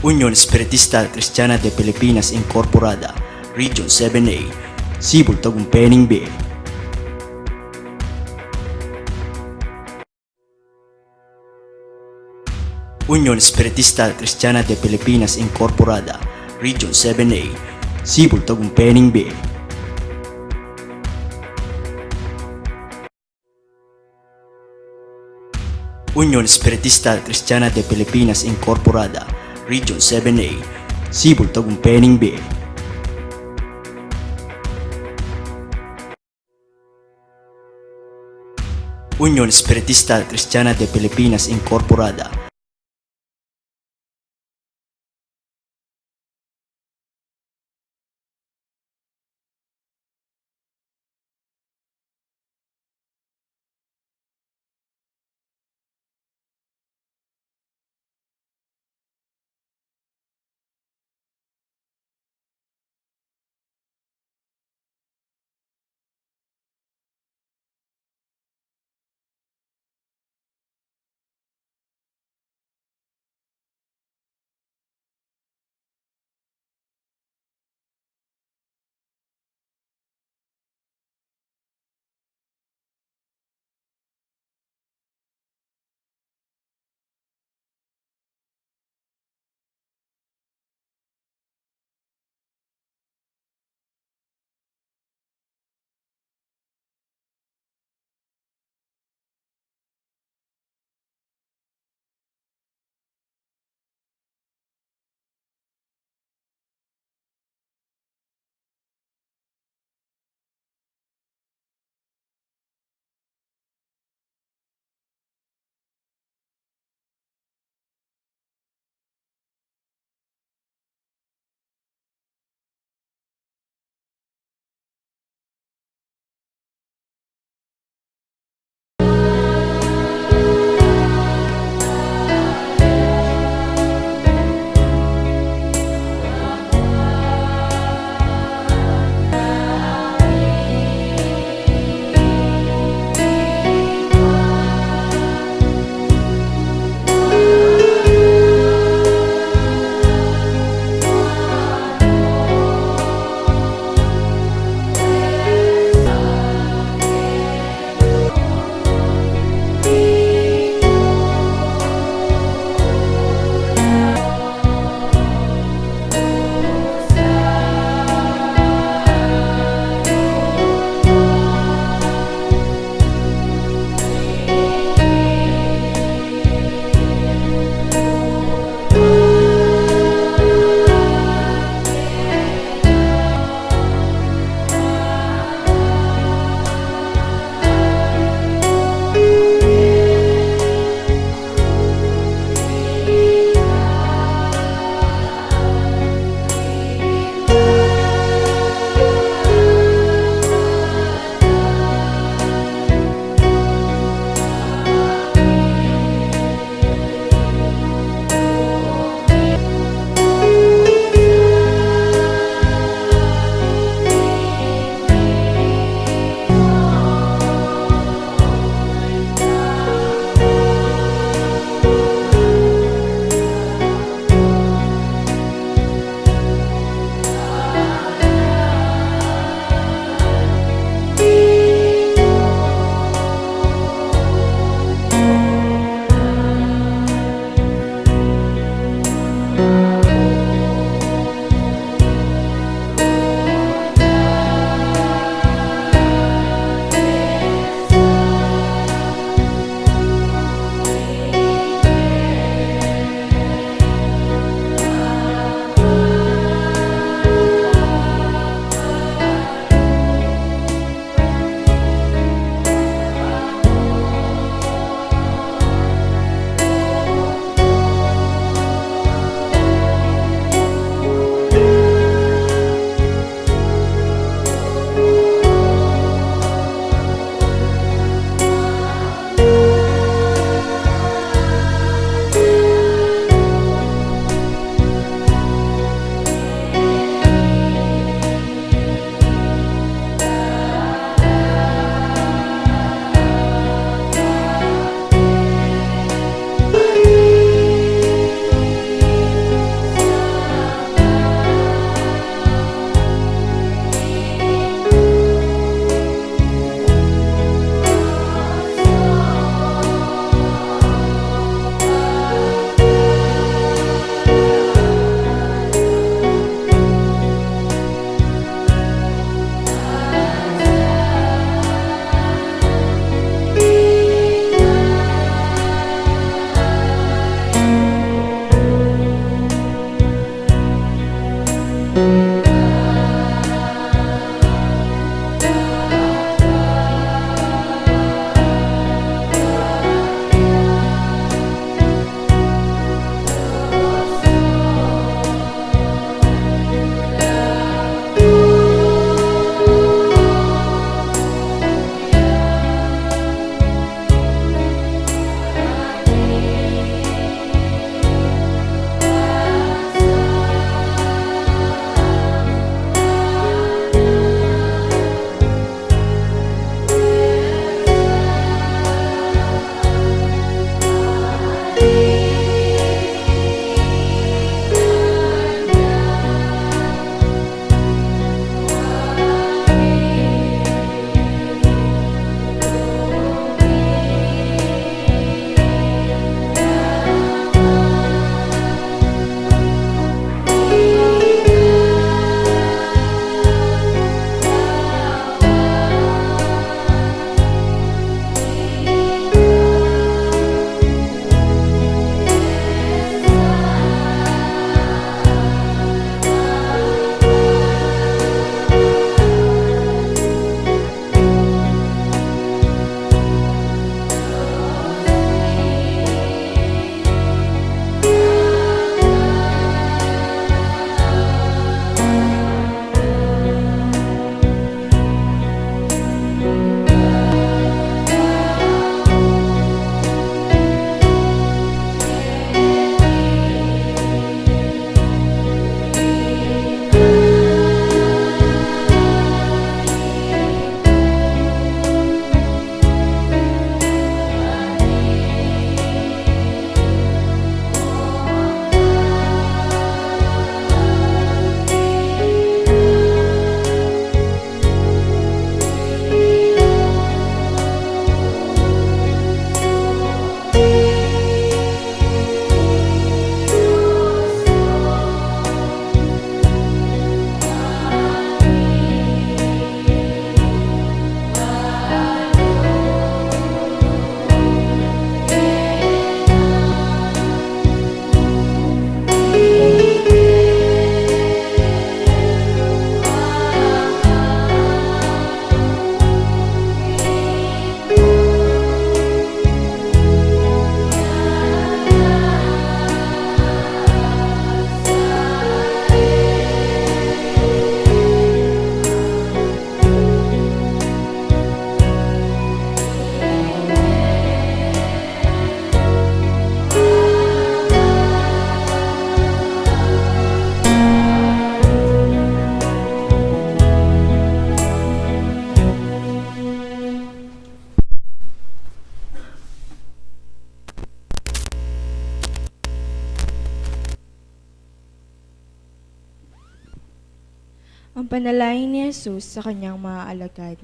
Unión Espiritista Cristiana de Pilipinas Incorporada, Region 7A, Sibol Tagumpeni B. Unión Espiritista Cristiana de Pilipinas Incorporada, Region 7A, Sibol Tagumpeni B. Unión Espiritista Cristiana de Pilipinas Incorporada, Region 7A, Sibol Tagumpeni B. Unión Espiritista Cristiana de Pilipinas Incorporada, Ang panalangin ni Jesus sa kanyang mga alagad.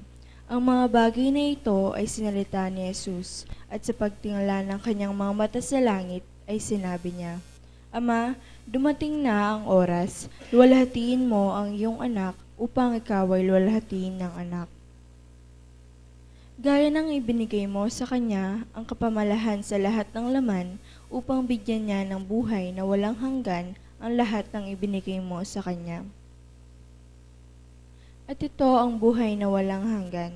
Ang mga bagay na ito ay sinalita ni Jesus at sa pagtingala ng kanyang mga mata sa langit ay sinabi niya, Ama, dumating na ang oras, luwalhatiin mo ang iyong anak upang ikaw ay luwalhatiin ng anak. Gaya ng ibinigay mo sa kanya ang kapamalahan sa lahat ng laman upang bigyan niya ng buhay na walang hanggan ang lahat ng ibinigay mo sa kanya. At ito ang buhay na walang hanggan,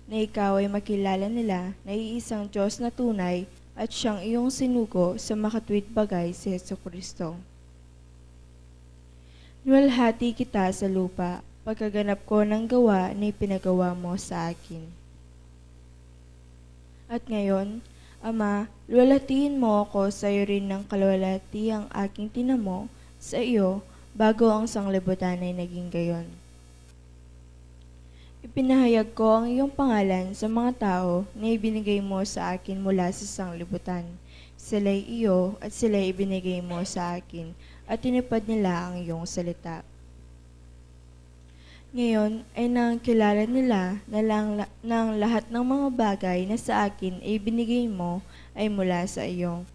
na ikaw ay makilala nila na iisang Diyos na tunay at siyang iyong sinugo sa makatwid bagay si Jesucristo. Niwalhati kita sa lupa, pagkaganap ko ng gawa na ipinagawa mo sa akin. At ngayon, Ama, luwalhatiin mo ako sa iyo rin ng kalwalhati ang aking tinamo sa iyo bago ang sanglibutan ay naging gayon. Ipinahayag ko ang iyong pangalan sa mga tao na ibinigay mo sa akin mula sa sanglibutan. Sila'y iyo at sila'y ibinigay mo sa akin at tinupad nila ang iyong salita. Ngayon ay nakilala nila na ang lahat ng mga bagay na sa akin ay binigay mo ay mula sa iyo.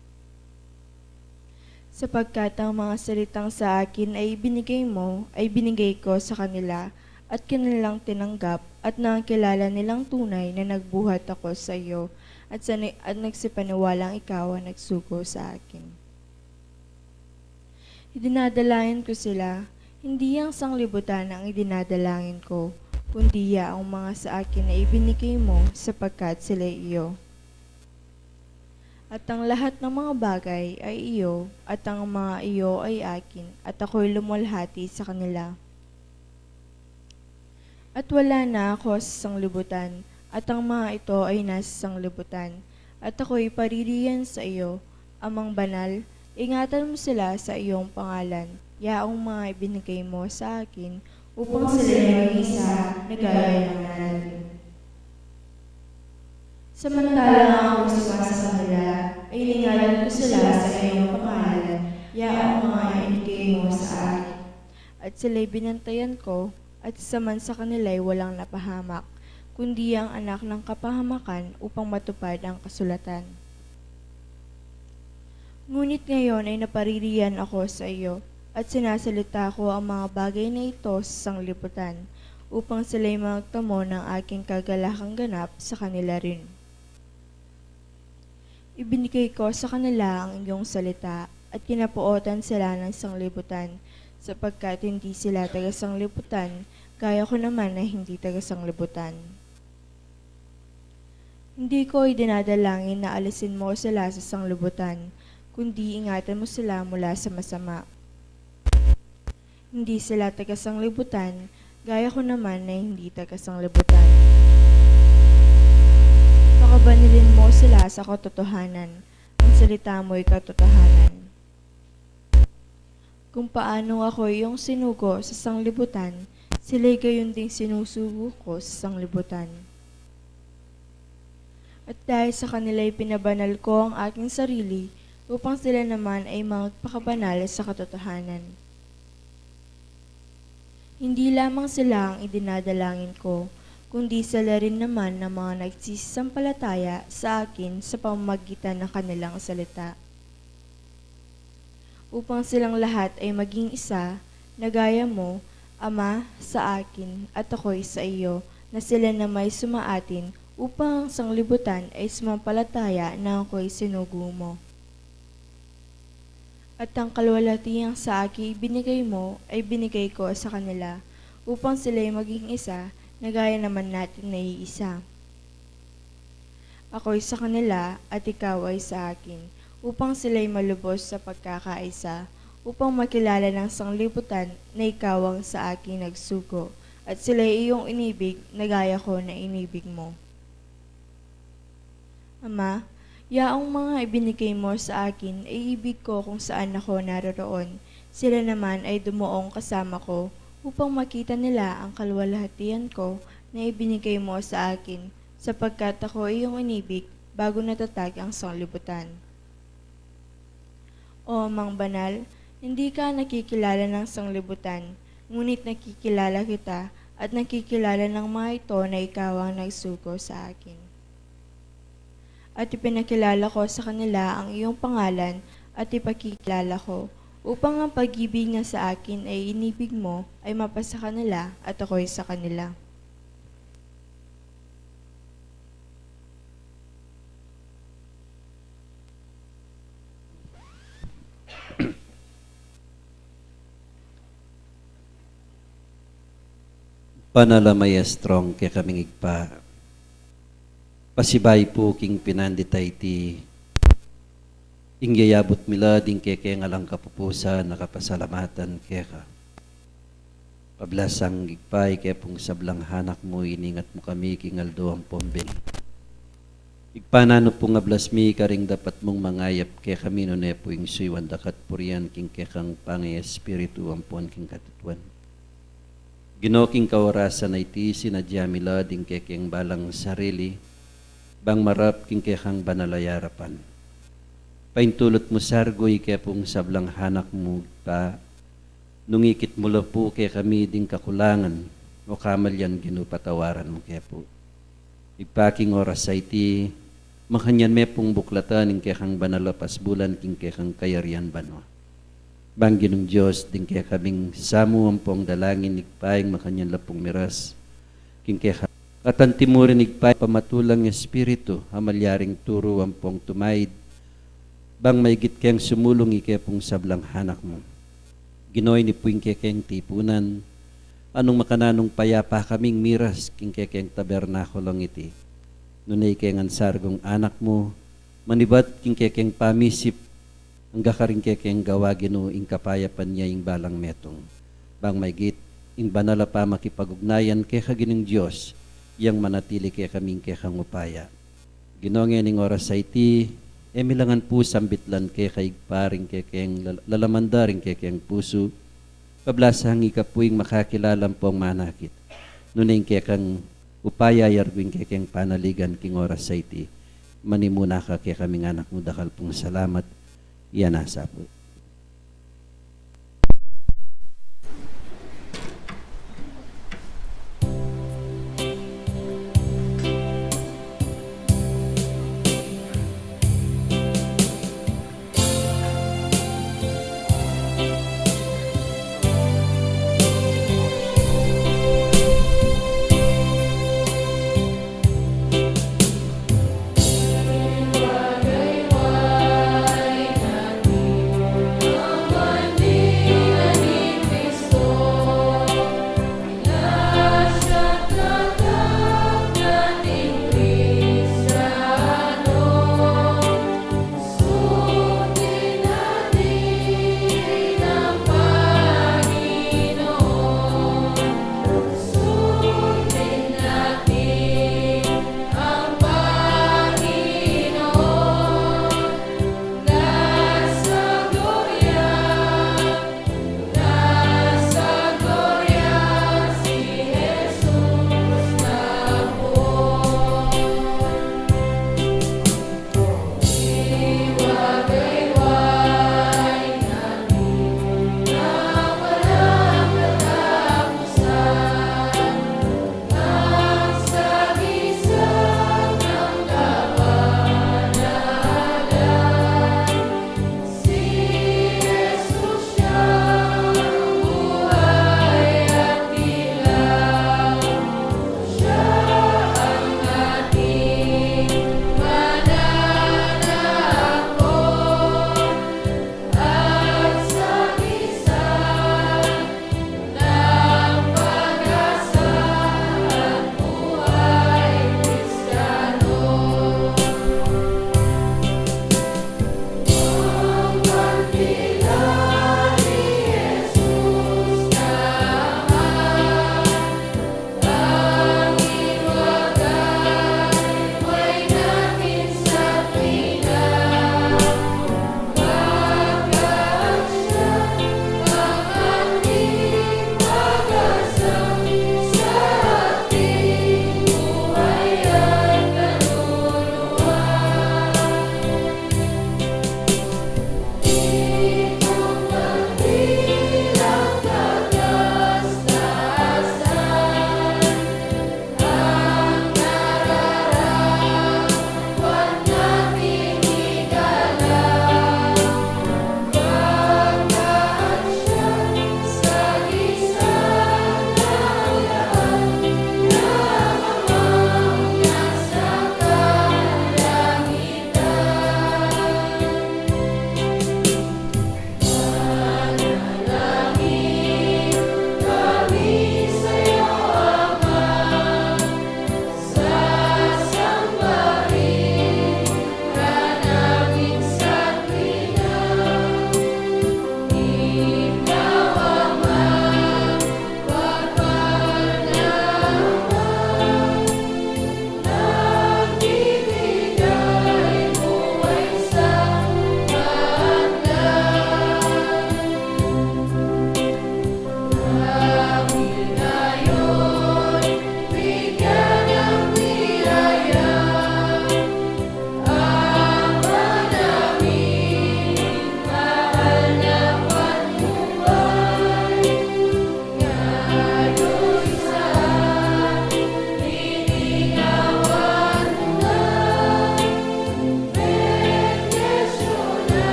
Sapagkat ang mga salitang sa akin ay binigay mo ay binigay ko sa kanila at kanilang tinanggap at nakilala nilang tunay na nagbuhat ako sa iyo at nagsipaniwalang ikaw ang nagsugo sa akin. Idinadalayan ko sila. Hindi ang sanglibutan ang idinadalangin ko, kundi ang mga sa akin na ibinigay mo sapagkat sila iyo. At ang lahat ng mga bagay ay iyo, at ang mga iyo ay akin, at ako'y lumalhati sa kanila. At wala na ako sa sanglibutan, at ang mga ito ay nasa sanglibutan, at ako'y paririyan sa iyo, Amang Banal, ingatan mo sila sa iyong pangalan, yaong mga ibinigay mo sa akin upang sila ay isa na gaya ng natin. Samantalang ako sumasa sa kanila, ay iningalan ko sila sa iyong pangalan, yaong mga ibinigay mo sa akin. At sila'y binantayan ko, at isa man sa kanila'y walang napahamak, kundi ang anak ng kapahamakan upang matupad ang kasulatan. Ngunit ngayon ay napaririyan ako sa iyo, at sinasalita ko ang mga bagay na ito sa sanglibutan, upang sila'y magtamo ng aking kagalakang ganap sa kanila rin. Ibinigay ko sa kanila ang iyong salita, at kinapuotan sila ng sanglibutan, sapagkat hindi sila taga-sanglibutan, gaya ko naman na hindi taga-sanglibutan. Hindi ko idinadalangin na alisin mo sila sa sanglibutan, kundi ingatan mo sila mula sa masama. Hindi sila taga-sanglibutan, gaya ko naman na hindi taga-sanglibutan. Pakabanilin mo sila sa katotohanan, ang salita mo'y katotohanan. Kung paano ako iyong sinugo sa sanglibutan, sila'y gayon ding sinusugo ko sa sanglibutan. At dahil sa kanila'y pinabanal ko ang aking sarili, upang sila naman ay magpakabanal sa katotohanan. Hindi lamang sila ang idinadalangin ko, kundi sila rin naman ng mga nagsisisampalataya sa akin sa pamamagitan ng kanilang salita. Upang silang lahat ay maging isa, na gaya mo, Ama, sa akin at ako'y sa iyo, na sila na may sumaatin upang ang sanglibutan ay sumampalataya na ako'y sinugo mo. At ang kalwalhatiang sa akin binigay mo ay binigay ko sa kanila, upang sila'y maging isa, na gaya naman natin na iisa. Ako'y sa kanila at ikaw ay sa akin, upang sila'y malubos sa pagkakaisa, upang makilala ng sanglibutan na ikaw ang sa akin nagsugo, at sila'y iyong inibig na gaya ko na inibig mo. Ama, yaong mga ibinigay mo sa akin ay ibig ko kung saan ako naroroon. Sila naman ay dumuong kasama ko upang makita nila ang kalwalhatian ko na ibinigay mo sa akin, sapagkat ako ay iyong inibig bago natatag ang sanglibutan. O Amang Banal, hindi ka nakikilala ng sanglibutan, ngunit nakikilala kita at nakikilala ng mga ito na ikaw ang nagsugo sa akin. At ipinakilala ko sa kanila ang iyong pangalan at ipakikilala ko upang ang pag-ibig na sa akin ay inibig mo ay mapasa kanila at ako'y sa kanila. Panalamay strong kaya kaming igpa. Pasibay po king pinanditay ti ingyayabot mila ding keke ngalang kapupusa nakapasalamatan keka. Pablasang igpay kaya pong sablang hanak mo iningat mo kami kingaldo ang pombel. Igpanano po nga blasmi karing dapat mong mangayap kaya kami no ne po ing suywan dakat purian king kekang pangi espiritu ampon king katutuan. Ginoking kaorasan na iti sinadya mila ding kekeng balang sarili, bang marap king kekang banalayarapan. Paintulot mo sargoy kaya pong sablang hanak mo pa, nungikit mula po kaya kami ding kakulangan, o kamalyan ginupatawaran mo kaya po. Ipaking oras sa iti, makanyan me pong buklatan ning kekang banalapas bulan king kekang kayarian banwa. Banggi ng Diyos, din kaya kaming samu ang pong dalangin igpayang makanyan lapong miras. King kaya katantimurin igpay pamatulang espiritu, hamalyaring turo ang pong tumaid. Bang may gitkeng sumulong ikaya pong sablang hanak mo. Ginoy ni puing kekeng tipunan, anong makananong payapa kaming miras, king kekeng tabernakulong iti. Nunay keng ansargong anak mo, manibat king kekeng pamisip, ang gakaring kekeng gawa gino ing kapayapan niya ing balang metong. Bang may git, ing banala pa makipagugnayan keka gining Diyos, yang manatili kaya kaming kekang upaya. Ginongen ing oras sa iti, emilangan po sambitlan keka igparing kekeng lalamandaring kekeng puso, pablasang ikapuing makakilalam pong manakit. Nuning kekang upaya yarguing kekeng panaligan king oras sa iti, manimuna ka kaya kaming anak mo dakal pong salamat, yan asa po.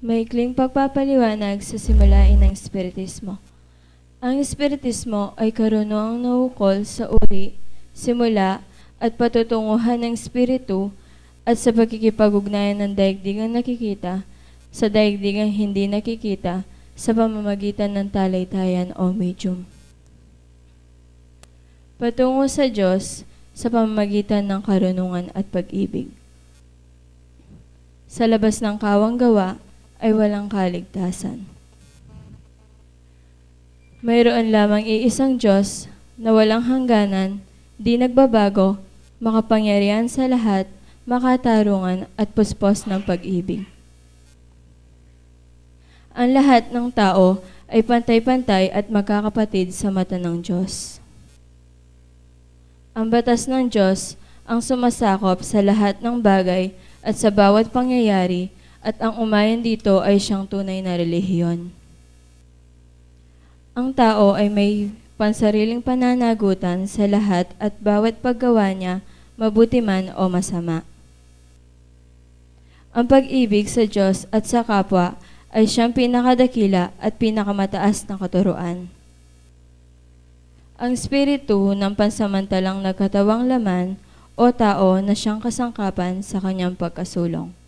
Maikling pagpapaliwanag sa simulain ng Espiritismo. Ang Espiritismo ay karunungang naukol sa uri, simula at patutunguhan ng Espiritu at sa pagkikipag-ugnayan ng daigdigang nakikita sa daigdigang hindi nakikita sa pamamagitan ng talaytayan o medium. Patungo sa Diyos sa pamamagitan ng karunungan at pag-ibig. Sa labas ng kawang gawa ay walang kaligtasan. Mayroon lamang iisang Diyos na walang hangganan, di nagbabago, makapangyarihan sa lahat, makatarungan at puspos ng pag-ibig. Ang lahat ng tao ay pantay-pantay at magkakapatid sa mata ng Diyos. Ang batas ng Diyos ang sumasakop sa lahat ng bagay at sa bawat pangyayari at ang umayon dito ay siyang tunay na relihiyon. Ang tao ay may pansariling pananagutan sa lahat at bawat paggawa niya, mabuti man o masama. Ang pag-ibig sa Diyos at sa kapwa ay siyang pinakadakila at pinakamataas na katuruan. Ang espiritu ng pansamantalang nagkatawang laman o tao na siyang kasangkapan sa kanyang pagkasulong.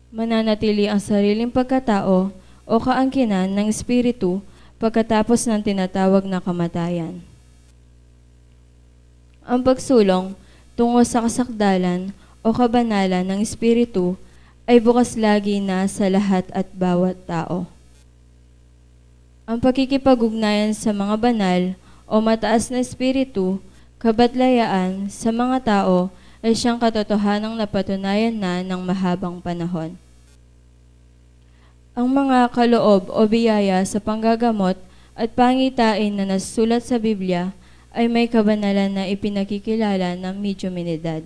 Mananatili ang sariling pagkatao o kaangkinan ng espiritu pagkatapos ng tinatawag na kamatayan. Ang pagsulong tungo sa kasakdalan o kabanalan ng espiritu ay bukas lagi na sa lahat at bawat tao. Ang pakikipag-ugnayan sa mga banal o mataas na espiritu, kabatlayaan sa mga tao ay siyang katotohanang napatunayan na ng mahabang panahon. Ang mga kaloob o biyaya sa panggagamot at pangitain na nasulat sa Biblia ay may kabanalan na ipinakikilala ng mediuminidad.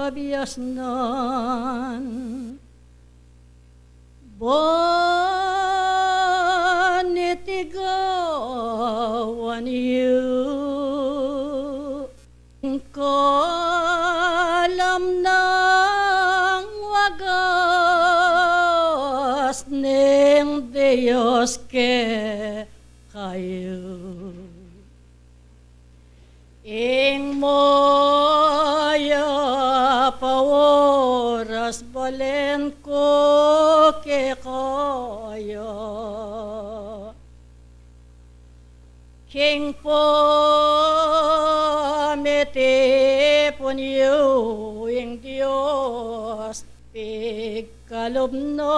kabiasnan. Banitigawan yu kalam ng wagas ng Diyos ke kayo. Ing moya paworas balen ko ke kayo. King po metipon ing Diyos pigkalubno.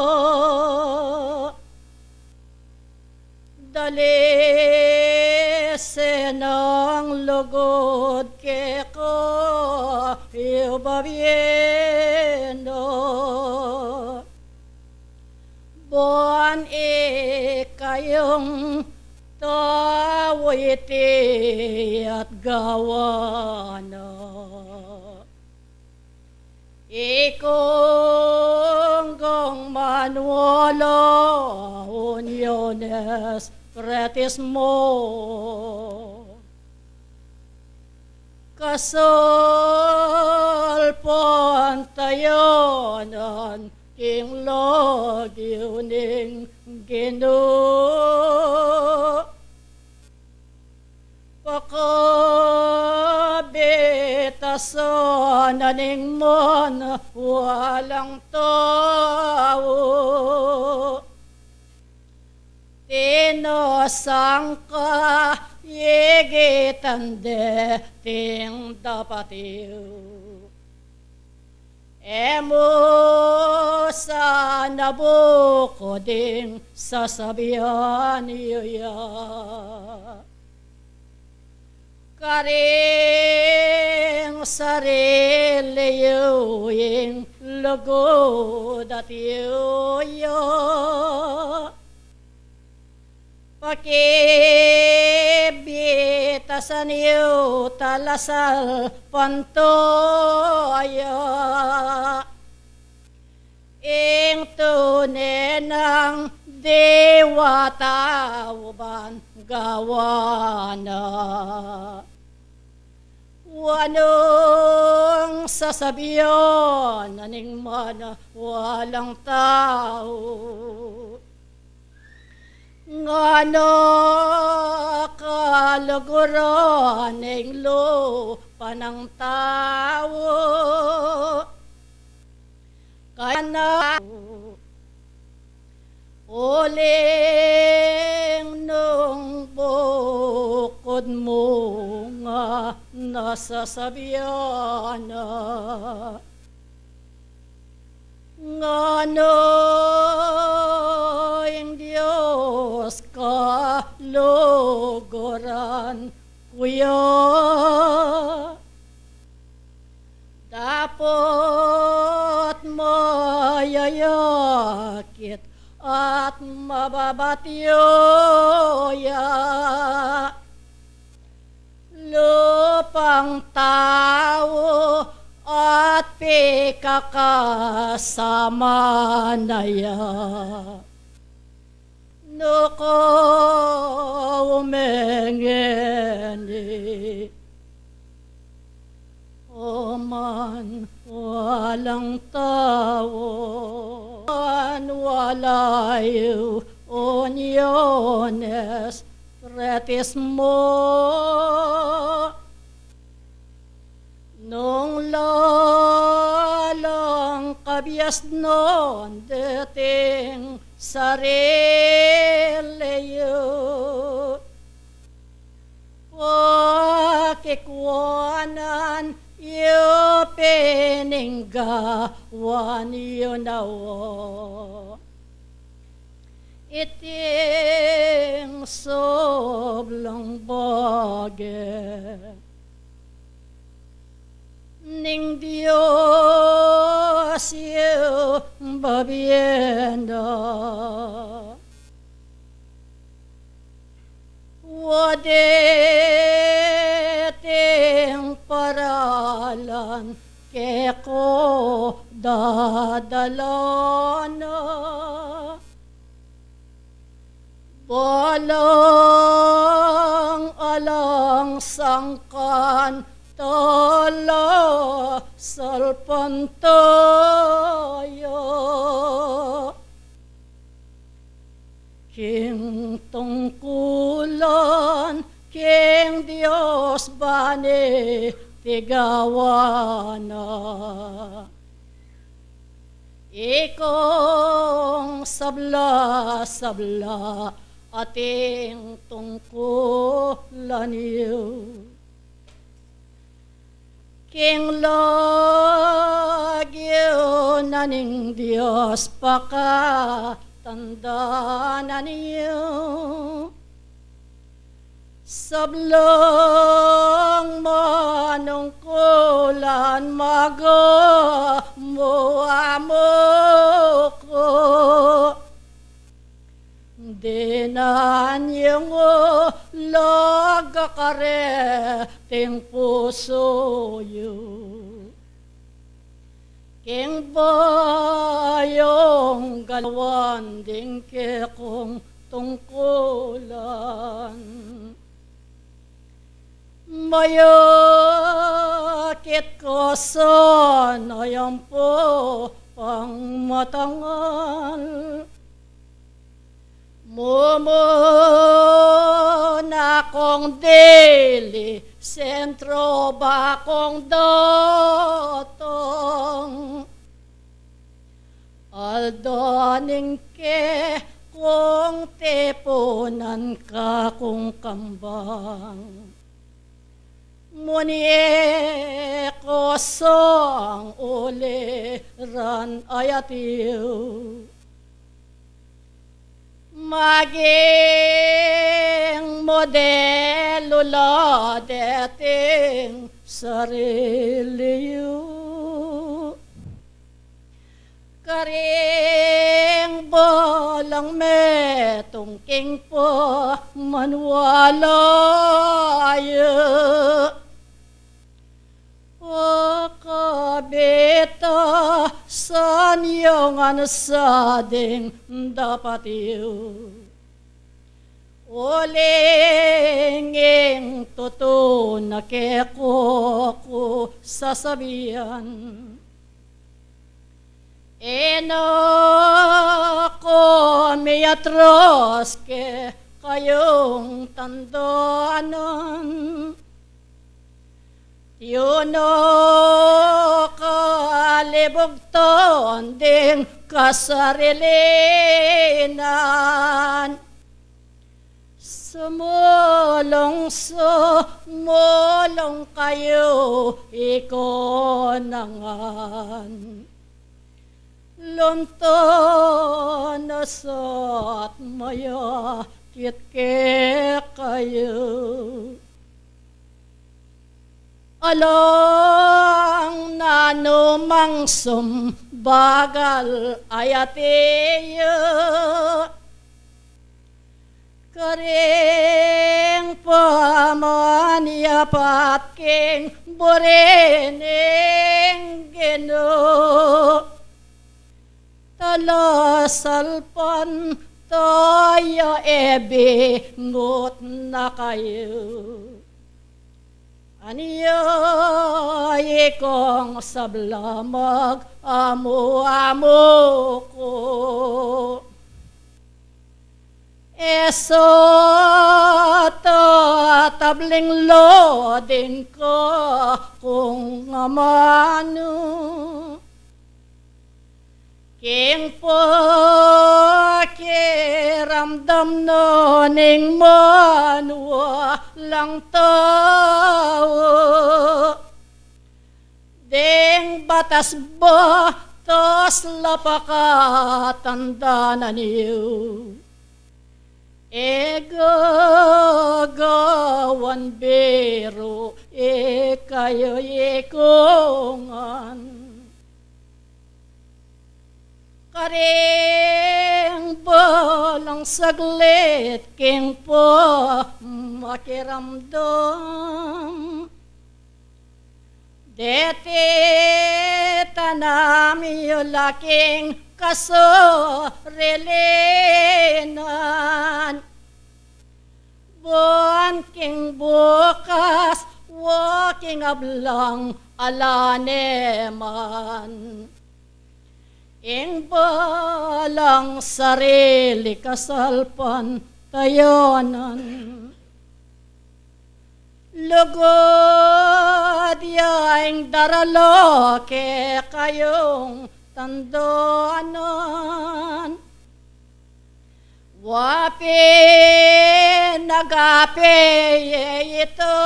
Dali senang lugod ke ko iubabieno. Buwan kayong tawiti at gawana. Ikong gong manuolo uniones pretis mo. Kasal pantayonan king logiuning Ginoo. Pakabitasan aning mon walang tao. Tinosang ka yegitan de ting dapatiw. Emo sa nabuko ding sasabihan niya. Karing sarili yung lugod at yuyo. Pakibitasan yu talasal pantoya. Ing tunenang diwatauban gawana. Wanong sasabihan aning mana walang tao. Ngano kaluguran ng lupa ng tao. Kaya na uling nung bukod mo nga nasasabihan na. Ngano ang Diyos kaluguran kuya. Dapat mayayakit at mababatyo ya. Lupang tao at pikakasama na ya. Nuko umengeni o man walang tao. Walayo uniones pretis mo. Nung lalang kabias non dating sarili yu. Pakikwanan yu peninggawan yu nawa. Iting soblang bagay ning Diyos yu babienda. Wadeting paralan keko dadalana. Balang alang sangkan tala salpantaya. King tungkulan, King Dios bani tigawana. Ikong sabla-sabla ating tungkulan iyo. King lagyo naning Diyos pakatandaan niyo. Sablang manungkulan magamuamo ko. Dinan yung lagakare ting puso yu. King bayong galawan ding kekong tungkulan. Mayakit ko sa nayampo pang matangal. Mumuna kong dili, sentro ba kong datong. Aldaning ke kung tepunan ka kung kambang. Munie ko sang uli ran ayatiw. Maging modelo la dating sarili yu. Karing balang metong king po manwalayo. O kabita san yung anasading dapat iyo. Ulinging totoo na keko ko sasabihan. Eno ko miatros ke kayong tandaanan. Yuno kalibugton ding kasarilinan. Sumulong kayo ikonangan. Lunton na sat maya kitke kayo. Alang nanumang sumbagal ayatiyo. Karing pamaniapat king burining gino. Talasalpan tayo ebe ngot na kayo. Aniyo ikong sablamag amo-amo ko. Eso to tabling lodin ko kung amano. King po kiramdam no ning manwa lang tao. Ding batas ba tos lapakatanda na niyo. Ego gawan biro kayo ikongan. Karing balang saglit king po makiramdam. Dete nami laking kasorilinan. Buwan king bukas, walking ablang alaneman. Ing balang sarili kasalpan tayonan. Lugod yaing daralo ke kayong tandoanan. Wapi nagapi ito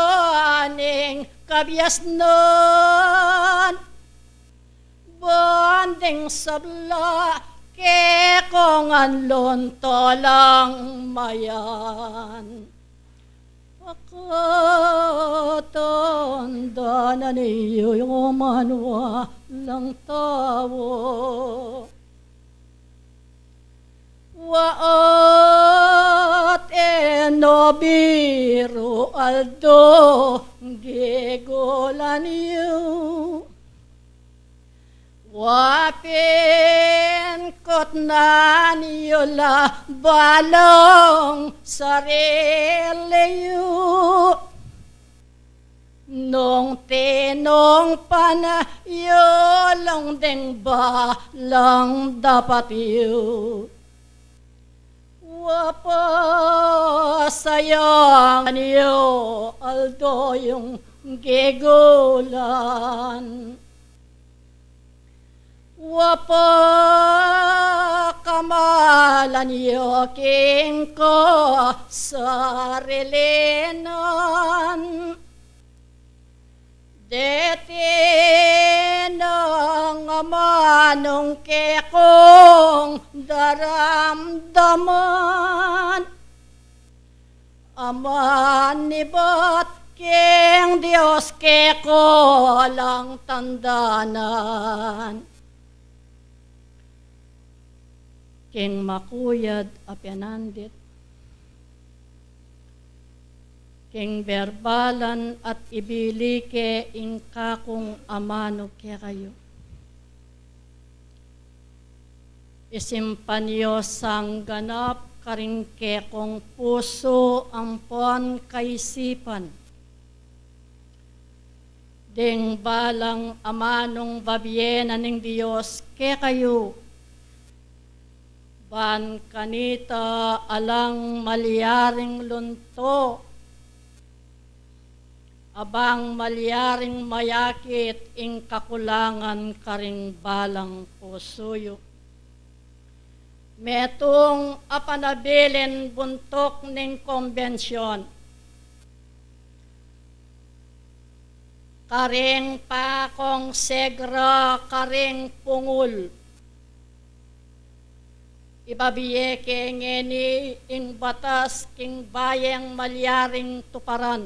aning kabyas nun. Banding sabla ke kong anlon tolang mayan. Pakatanda na niyo yung manwa lang tawo. Waat enobiro aldo gigolan niyo. Wapin kot na niyo la balong sarili yu. Nung tinong panayo lang ding ba lang dapat yu. Wapa sayang niyo aldo yung gigulan. Wapa kamalan yoking ko sarilinan. Deti nang amanong kekong daramdaman. Aman ni bat king Diyos keko lang tandanan. King makuyad apianandit, king berbalan at ibilike ingka kung amano kaya kayo. Isimpanyo sang ganap karingke kong puso ampon kaisipan. Ding balang amanong babyenan ng Diyos kaya kayo. Ban kanita alang malyaring lunto, abang malyaring mayakit ing kakulangan karing balang pusuyo. Metong apanabilin buntok ning konbensyon, karing pakong segra karing pungul. Ibabiyeke ngeni ing batas king bayang malyaring tuparan.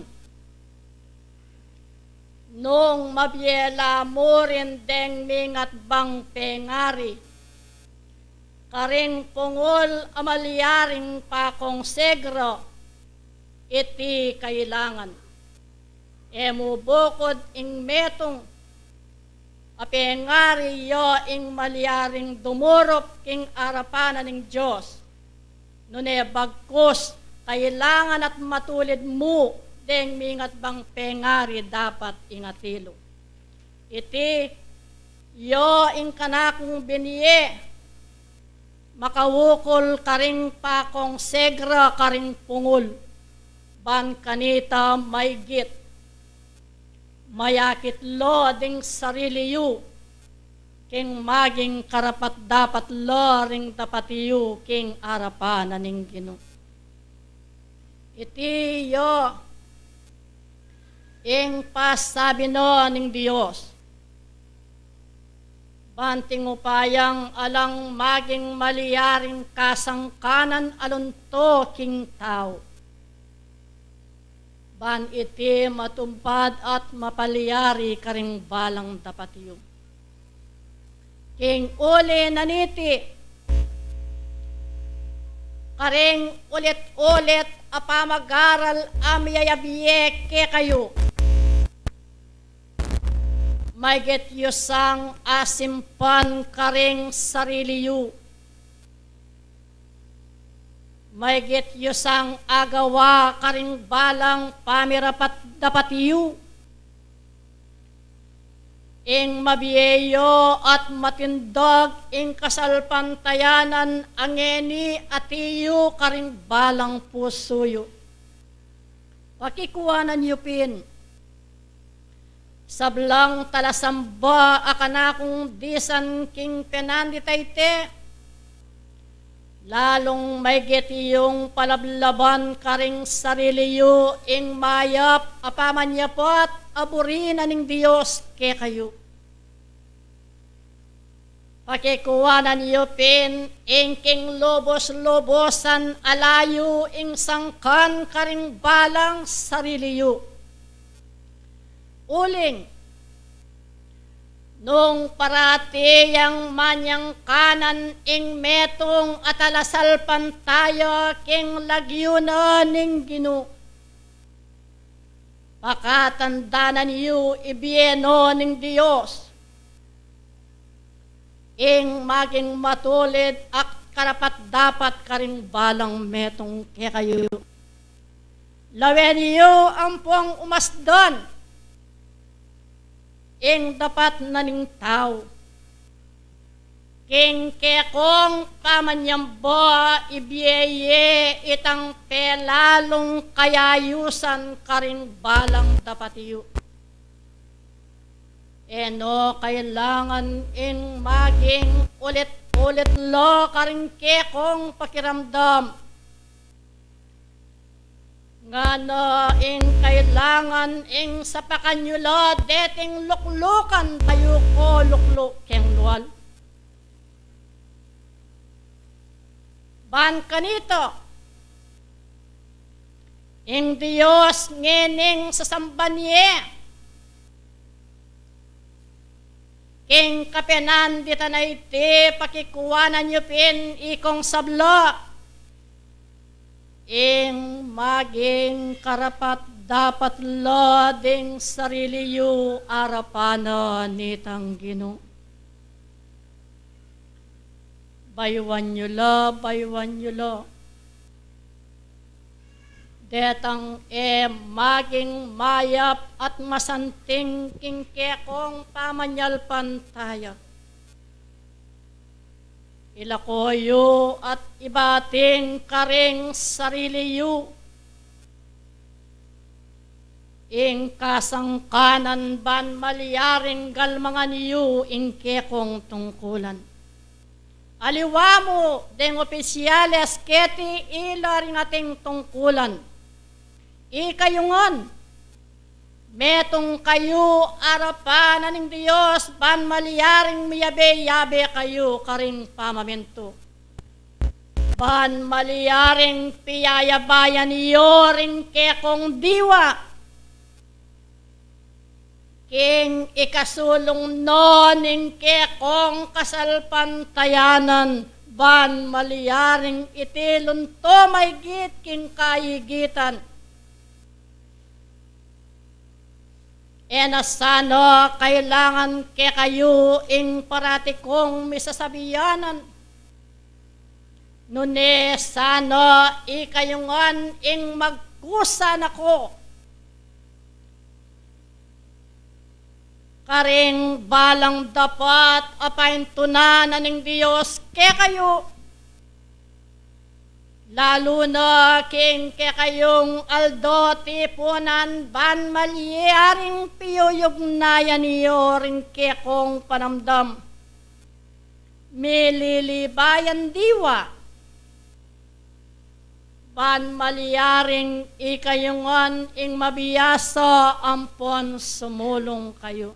Nung mabyela mo rin deng mingat bang pengari. Karing pungol amalyaring pakong segro, iti kailangan. Emu bukod ing metong apengari yo ing malyaring dumurop king arapanan ng Diyos. Nune bagkus, kailangan at matulid mo deng mingat bang pengari dapat ingatilo. Iti yo ing kanakong biniye, makawukol karing pakong segra karing pungol, ban kanita may git. Mayakit lo ding sarili yu, king maging karapat dapat lo ring tapat yu, king arapan aning Ginoo. Iti yo, ing pasabi no ning Diyos, banting upayang alang maging maliyaring kasangkanan alunto king tao. Ban iti matumpad at mapaliyari karing balang dapat iyo. King uli naniti, karing ulit-ulit apamagaral amyayabiyeke kayo. may get yu sang asimpan karing sarili yu. May get yu sang agawa karing balang pamirapat dapat yu. Ing mabiyeyo at matindog ing kasalpantayanan angeni atiyo karing balang pusuyo. Pakikuanan yu pin. Sablang talasamba akanakong disan king penanditayte. Lalong may geti yung palablaban karing sarili yu ing mayap apaman yapot aburinan ning Diyos ke kayo. Pakikuanan yu pin ing king lobos-lobosan alayo ing sangkan karing balang sarili yu. Uling, nung parati yang manyang kanan ing metong atalasal pantayo king lagyuna ning Gino. Pakatandanan yu ibieno ning Diyos. Ing maging matulid at karapat dapat karing balang metong kaya kayo. Lawen yu ampong umasdan. Ing dapat naning tao. King kekong pamanyambo ibiyeye itang pelalong kayayusan karing balang dapat yu. Eno kailangan ing maging ulit-ulit lo karing kekong pakiramdam. Nga na ing kailangan ing sapakan nyo lo deting luklukan tayo ko lukluk keng luwal. Ban kanito, ing Diyos ngening sa sambanye, king kapenan di tanay ti pakikuanan nyo pin ikong sablo. Ing maging karapat dapat lo ding sarili yu arapana nitang Gino. Baywan nyo lo. Detang maging mayap at masanting king kekong pamanyalpan tayo. Ilakoyo at ibating karing sarili yu. Ing kasangkanan ban maliyaring galmangan yu ing kekong tungkulan. Aliwamo deng opisyales keti ilaring ating tungkulan. Ikayungon, metong kayo arapanan ng Diyos, ban maliyaring miyabe-yabe kayo karing pamamento. Ban maliyaring piyayabayan niyo ring kekong diwa. King ikasulong noning kekong kasalpantayanan, ban maliyaring itilon to may git king kayigitan. Enasano kailangan ke kayo ing parati kong misasabiyanan. Nune sano ikayungan ing magkusan ako. Karing balang dapat apain tunanan ng Diyos ke kayo. Lalo na king ke kayong aldo tipunan ban maliyaring piyuyugnayan niyo ring ke kong panamdam. Mililibayan diwa. Ban maliyaring ikayungan ing mabiyasa ampon sumulong kayo.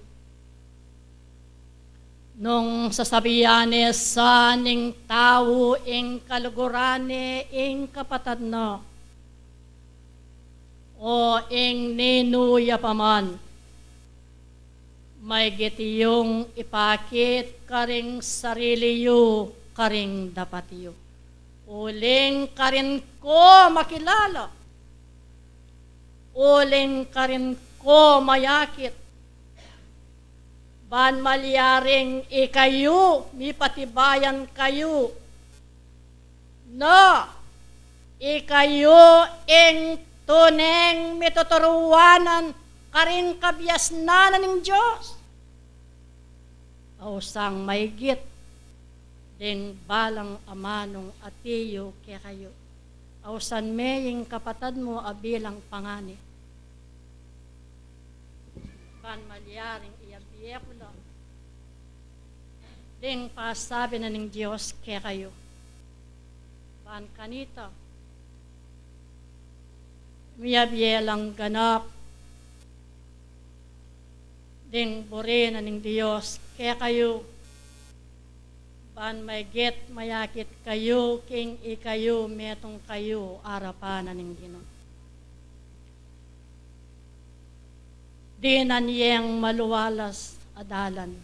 Nung sasabiyanes sa ning tao ing kalugurane ing kapatad na o ing ninuya paman may gitiyong ipakit karing sarili yu karing dapat yu uling karin ko makilala uling karin ko mayakit ban malyaring ikayo, mi patibayan kayo, no, ikayo ing tuneng mituturuanan karin kabyasnanan ng Diyos. Ausang maygit, ding balang amanong atiyo kaya kayo. Ausan maying kapatad mo abilang pangani. Ban malyaring iyabiye ko lang. Ding pasabi na ng Diyos kaya kayo. Ban kanita. Miyabiye lang ganap. Ding buri na ng Diyos kaya kayo. Ban maygit mayakit kayo, king ikayo, metong kayo, arapanan ng Ginoo. Di nanyeng maluwalas adalan,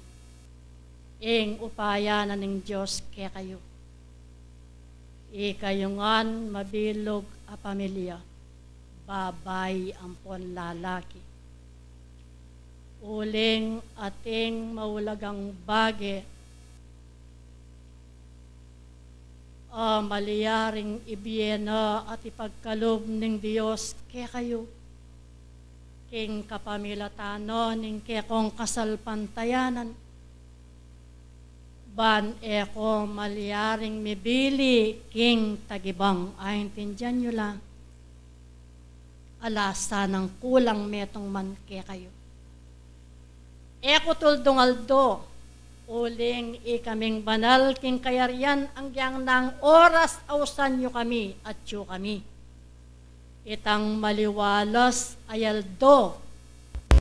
ing upayanan ng Diyos kaya kayo. Ikayungan mabilog a pamilya, babay ampon lalaki. Uling ating maulagang bage, maliyaring ibiyena at ipagkalob ng Diyos kaya kayo. King kapamilatano ning kekong kasalpantayanan. Ban eko maliyaring mibili king tagibang ahintindihan nyo lang. Alasa ng kulang metong man kaya kayo. Eko tuldungaldo. Uling ikaming banal king kayarian ang giyang ng oras ausan nyo kami at yu kami. Itang maliwalas ayaldo,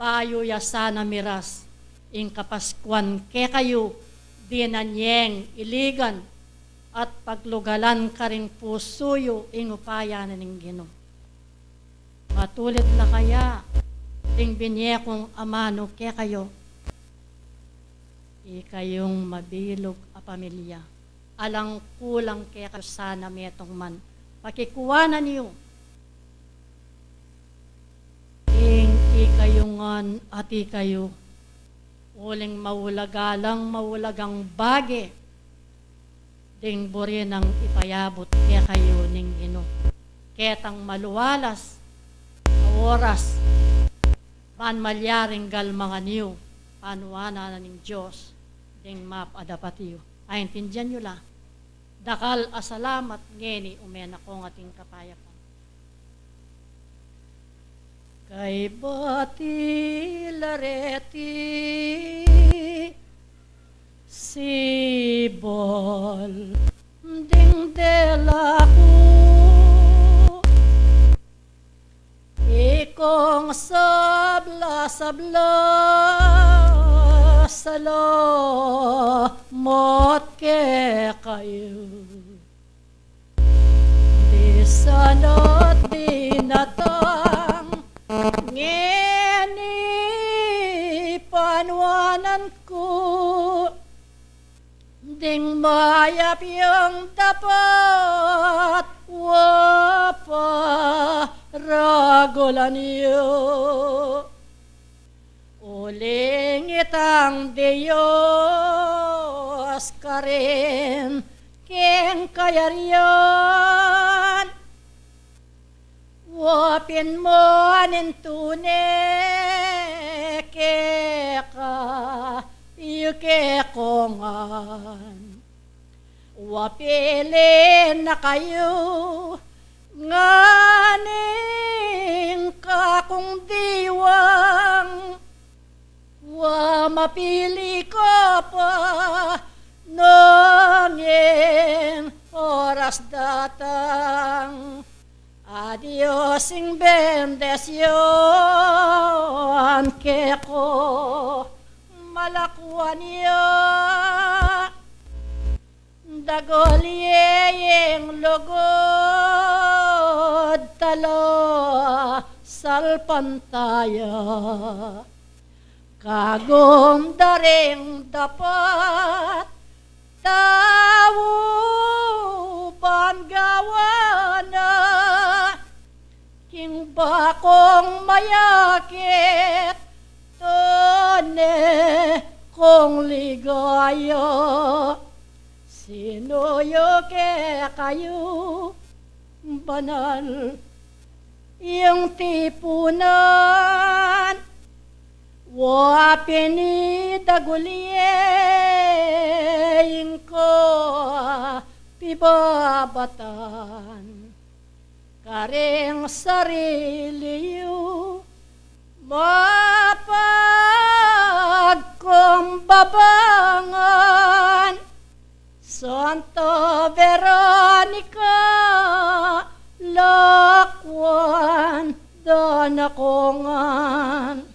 payo yasana miras, ing kapaskuan ke kayo, dinanyeng iligan, at paglugalan ka rin pusuyo, ing upayanan ng Ginoo. Matulit na kaya, ing binyekong amano ke kayo, ikayong mabilog a pamilya. Alang kulang kaya kayo sana metong man. Pakikuwanan niyo. Ing ikayungan at ikayo. Uling maulagalang maulagang bage. Ding buri ng ipayabot kaya kayo ning Ginoo. Ketang maluwalas. Oras. Pan malyaring galmangan niyo. Panuana na ng Diyos. Ding map adapatiyo. Ay, intindihan nyo lang. Dakal asalamat ngeni umena kong ating kapayapan. Kay bati lareti sibol ding delaku ikong sabla-sabla salamat ke kayo. Di sana't dinatang ngeni panwanan ko ding mayap yung dapat wapa ragulan niyo. Uling itang Diyos ka rin king kayarian. Wapin mo nintune keka yukekongan. Wapilin na kayo nganing kakong diwang. Wa mapili ko pa nanging oras datang. Adios ing bendesyon ke ko malakwan niya. Dagoliyeng lugod talo salpantaya. Kagum daring dapat tawo banggawana king bakong mayakit tone kong ligaya. Sinuyo ke kayo, banal, yung tipunan, wapini daguliyeng ko pibabatan. Karing sariliyo, mapagkumbabangan, Santa Veronica, lakwan, danakongan.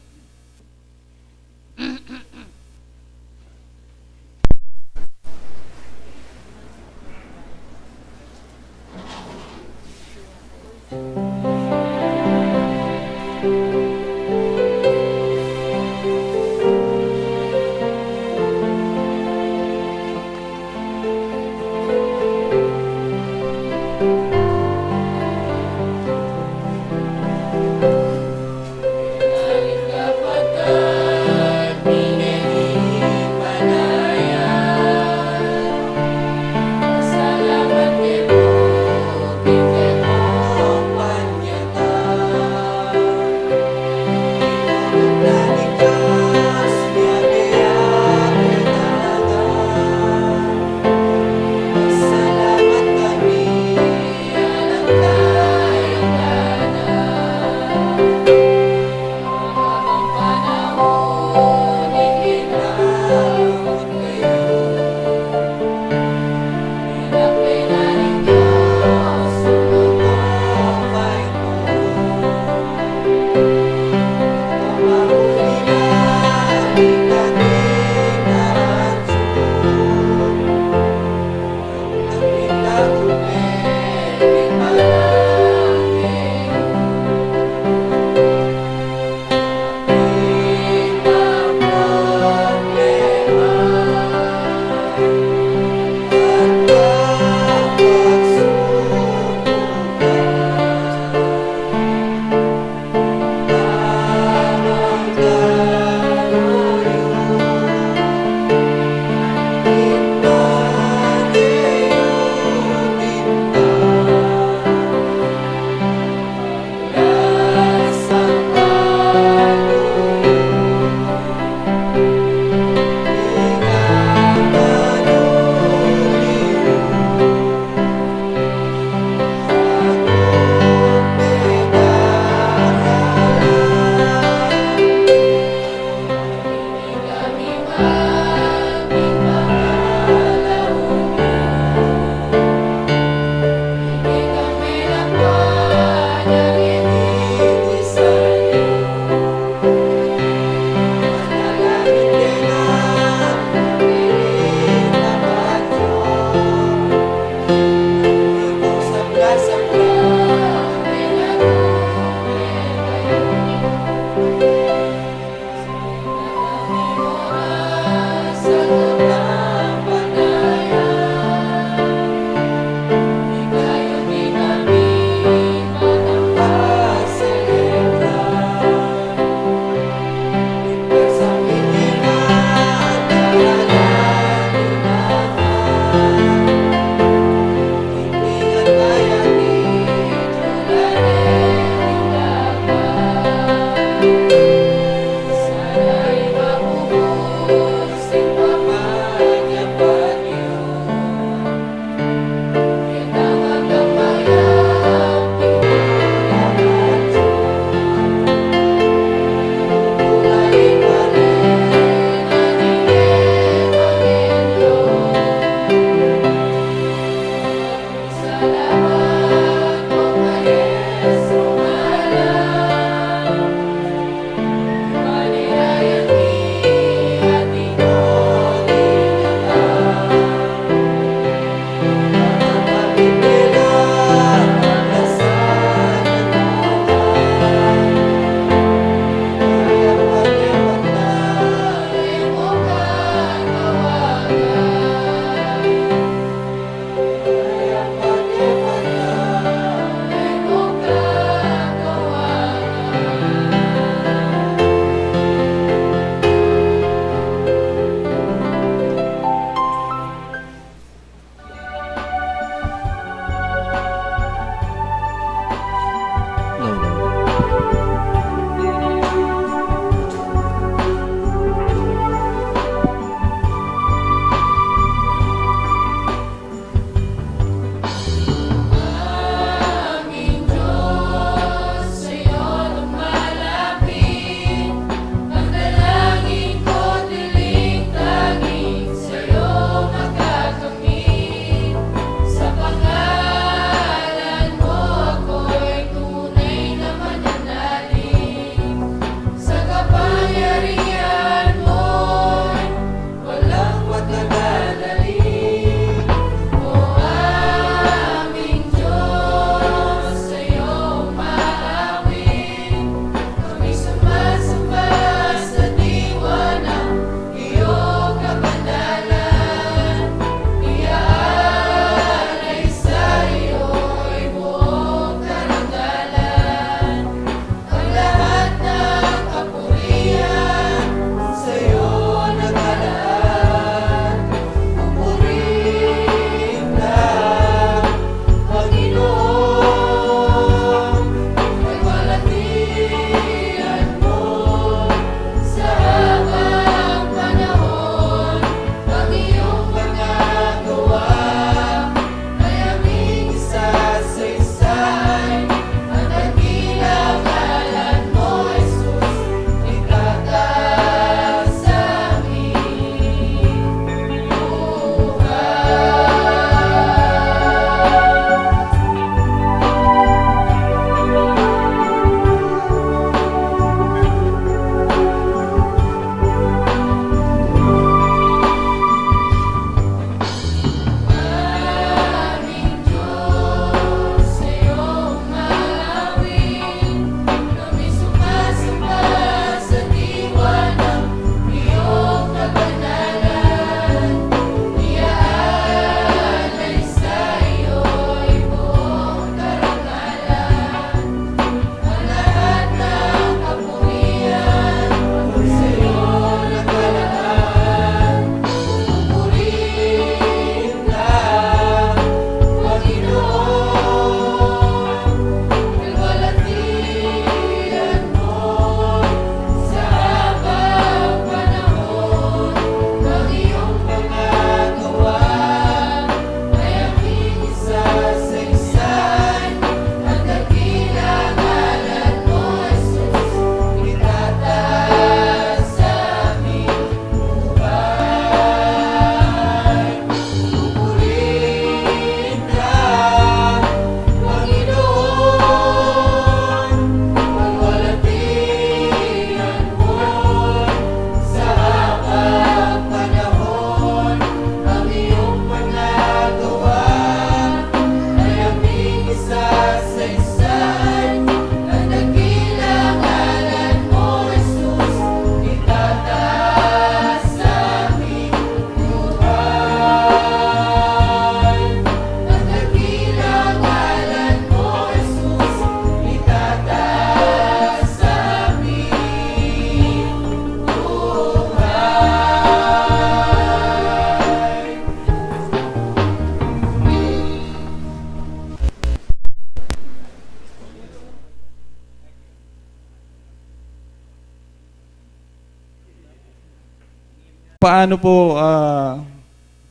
paano po,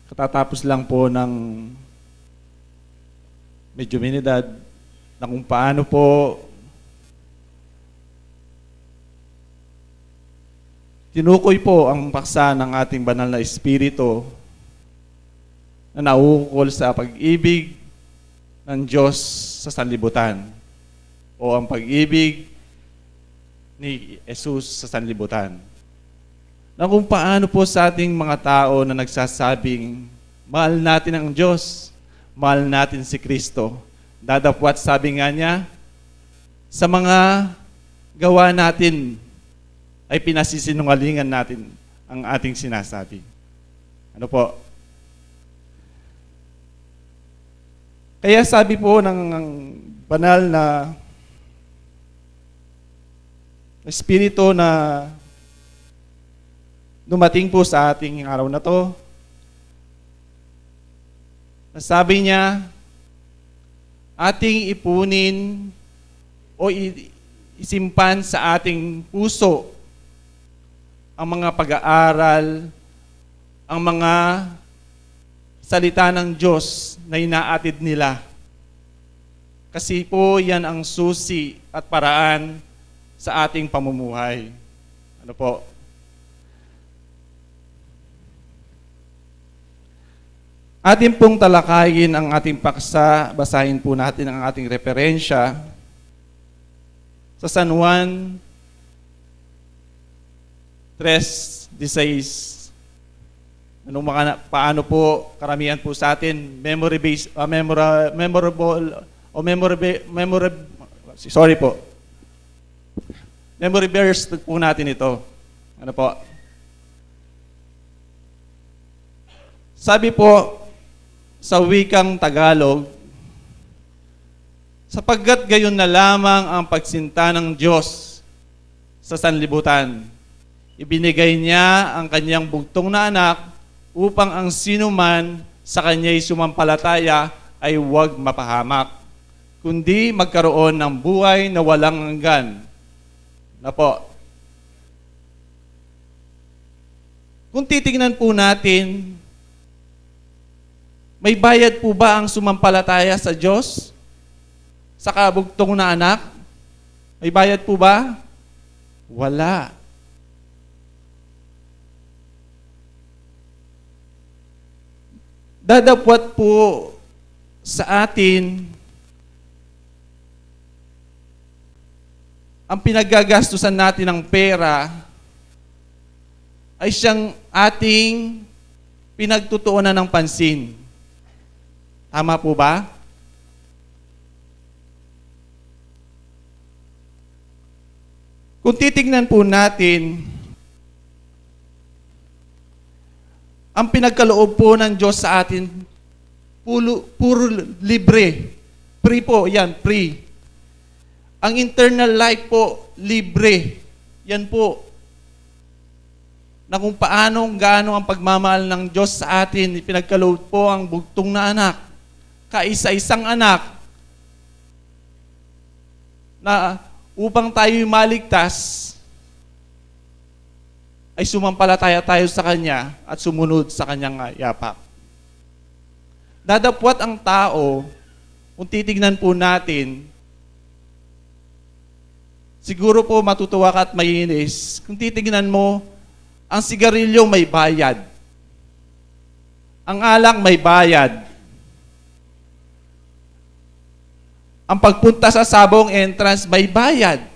katatapos lang po ng medyo minidad, na kung paano po tinukoy po ang paksa ng ating banal na espiritu na nauukol sa pag-ibig ng Diyos sa sanlibutan o ang pag-ibig ni Jesus sa sanlibutan. Na kung paano po sa ating mga tao na nagsasabing mahal natin ang Diyos, mahal natin si Kristo, dadapwat sabi nga niya, sa mga gawa natin ay pinasisinungalingan natin ang ating sinasabi. Ano po? Kaya sabi po ng banal na espiritu na dumating po sa ating araw na to, sabi niya, ating ipunin o isimpan sa ating puso ang mga pag-aaral, ang mga salita ng Diyos na inaatid nila. Kasi po yan ang susi at paraan sa ating pamumuhay. Ano po? Atin pong talakayin ang ating paksa, basahin po natin ang ating referensya sa San Juan 3:16. Paano po karamihan po sa atin memory verse po natin ito. Ano po? Sabi po sa wikang Tagalog, sapagkat gayon na lamang ang pagsinta ng Diyos sa sanlibutan, ibinigay niya ang kanyang bugtong na anak upang ang sinuman sa kanya'y sumampalataya ay huwag mapahamak, kundi magkaroon ng buhay na walang hanggan. Na po. Kung titingnan po natin, may bayad po ba ang sumampalataya sa Diyos? Sa kabugtong na anak? May bayad po ba? Wala. Dadapwat po sa atin ang pinaggagastusan natin ng pera ay siyang ating pinagtutuunan ng pansin. Tama po ba? Kung titignan po natin, ang pinagkaloob po ng Diyos sa atin, puro libre. Free po, yan, free. Ang eternal life po, libre. Yan po. Na kung gaano ang pagmamahal ng Diyos sa atin, pinagkaloob po ang bugtong na anak. Kaisa-isang anak na upang tayo maligtas ay sumampalataya tayo sa Kanya at sumunod sa Kanyang yapak. Dadapwat ang tao, kung titignan po natin, siguro po matutuwa ka at maiinis, kung titignan mo, ang sigarilyo may bayad. Ang alak may bayad. Ang pagpunta sa sabong entrance may bayad.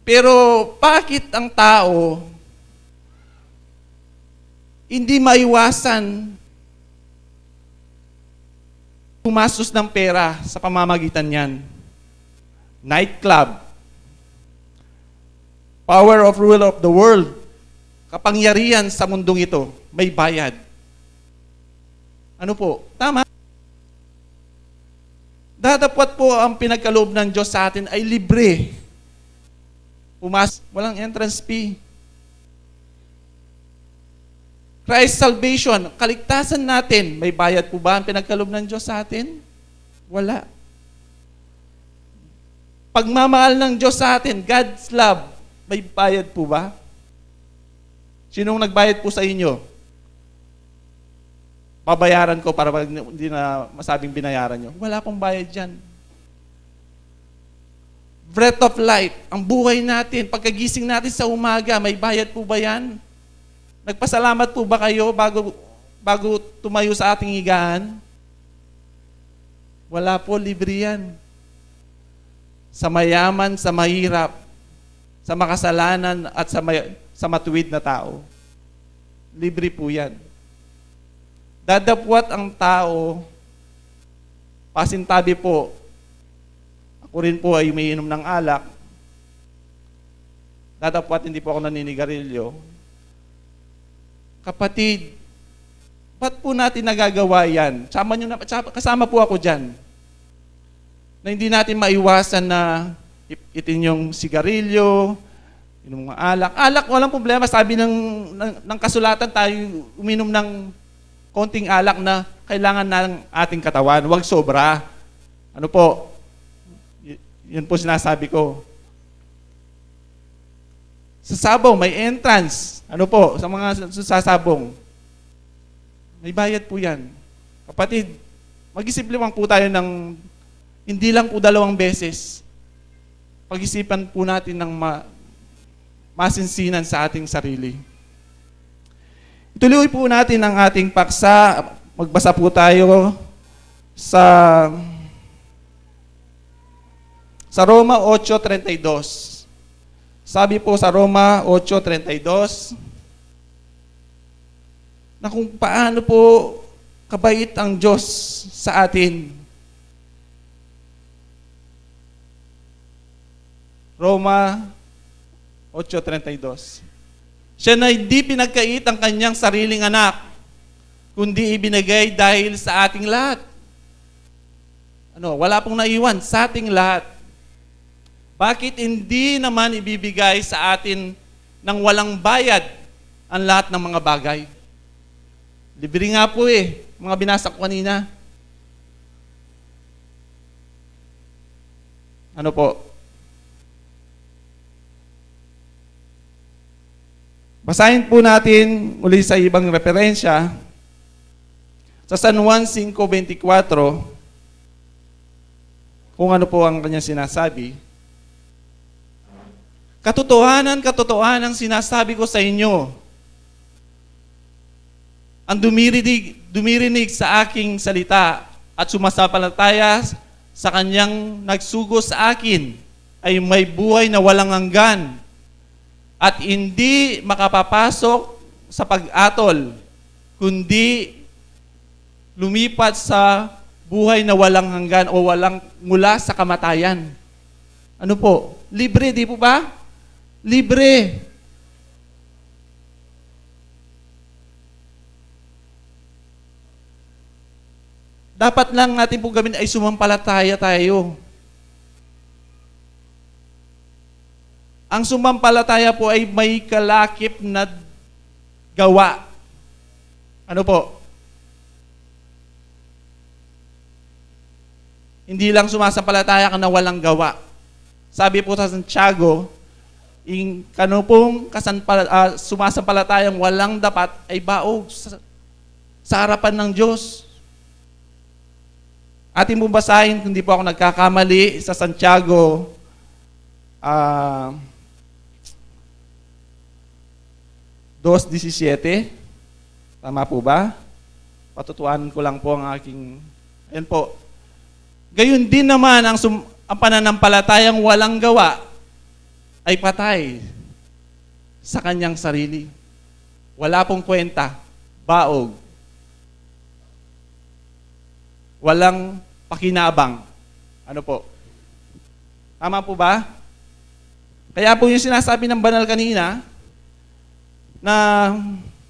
Pero bakit ang tao hindi maiwasan pumastos ng pera sa pamamagitan niyan? Nightclub, power of rule of the world, kapangyarihan sa mundong ito, may bayad. Ano po? Tama? Dadapwat po ang pinagkaloob ng Diyos sa atin ay libre. Walang entrance fee. Christ salvation, kaligtasan natin, may bayad po ba ang pinagkaloob ng Diyos sa atin? Wala. Pagmamahal ng Diyos sa atin, God's love, may bayad po ba? Sinong nagbayad po sa inyo? Babayaran ko para hindi na masabing binayaran nyo. Wala pong bayad dyan. Breath of life, ang buhay natin, pagkagising natin sa umaga, may bayad po ba yan? Nagpasalamat po ba kayo bago tumayo sa ating higaan? Wala po, libre yan. Sa mayaman, sa mahirap, sa makasalanan at sa matuwid na tao. Libre po yan. Dadapwat ang tao, pasintabi po, ako rin po ay umiinom ng alak, dadapwat hindi po ako naninigarilyo. Kapatid, ba't po natin nagagawa yan? Kasama po ako dyan. Na hindi natin maiwasan na itin yung sigarilyo, inom ng alak. Alak, walang problema. Sabi ng kasulatan tayo, uminom ng konting alak na kailangan ng ating katawan. Huwag sobra. Ano po? Yun po sinasabi ko. Sa sabong, may entrance. Ano po? Sa mga sasabong. May bayad po yan. Kapatid, mag-isip limang po tayo ng hindi lang po 2 beses. Pag-isipan po natin ng masinsinan sa ating sarili. Ituloy po natin ang ating paksa. Magbasa po tayo sa Roma 8:32. Sabi po sa Roma 8:32 na kung paano po kabait ang Diyos sa atin. Roma 8:32. Siya na hindi pinagkait ang kanyang sariling anak, kundi ibinigay dahil sa ating lahat. Wala pong naiwan, sa ating lahat. Bakit hindi naman ibibigay sa atin ng walang bayad ang lahat ng mga bagay? Libre nga po mga binasa ko kanina. Ano po? Basahin po natin uli sa ibang referensya. Sa San Juan 5:24, kung ano po ang kanyang sinasabi. Katotohanan sinasabi ko sa inyo. Ang dumirinig sa aking salita at sumasampalataya sa kanyang nagsugo sa akin ay may buhay na walang hanggan at hindi makapapasok sa pag-atol, kundi lumipat sa buhay na walang hanggan o walang mula sa kamatayan. Ano po? Libre, di po ba? Libre. Dapat lang natin po gawin ay sumampalataya tayo. Ang sumampalataya po ay may kalakip na gawa. Ano po? Hindi lang sumasampalataya ka na walang gawa. Sabi po sa Santiago, kano pong sumasampalatayang walang dapat ay baog sa harapan ng Diyos. Ating pong basahin, kung di po ako nagkakamali, sa Santiago 2:17. Tama po ba? Patutuanan ko lang po ang aking... Ayan po. Gayon din naman ang pananampalatayang walang gawa ay patay sa kanyang sarili. Wala pong kwenta. Baog. Walang pakinabang. Ano po? Tama po ba? Kaya po yung sinasabi ng banal kanina, na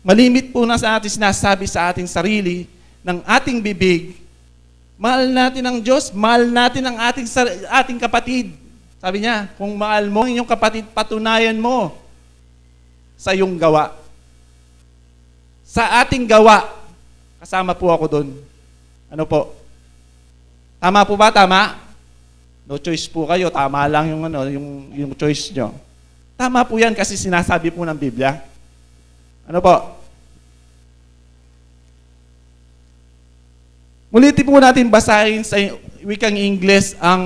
malimit po na sa ating sinasabi sa ating sarili, ng ating bibig, mahal natin ang Diyos, mahal natin ang ating kapatid. Sabi niya, kung mahal mo ang iyong kapatid, patunayan mo sa iyong gawa. Sa ating gawa, kasama po ako doon. Ano po? Tama po ba? Tama? No choice po kayo. Tama lang yung choice nyo. Tama po yan kasi sinasabi po ng Biblia. Ano po? Mulitin po natin basahin sa wikang Ingles ang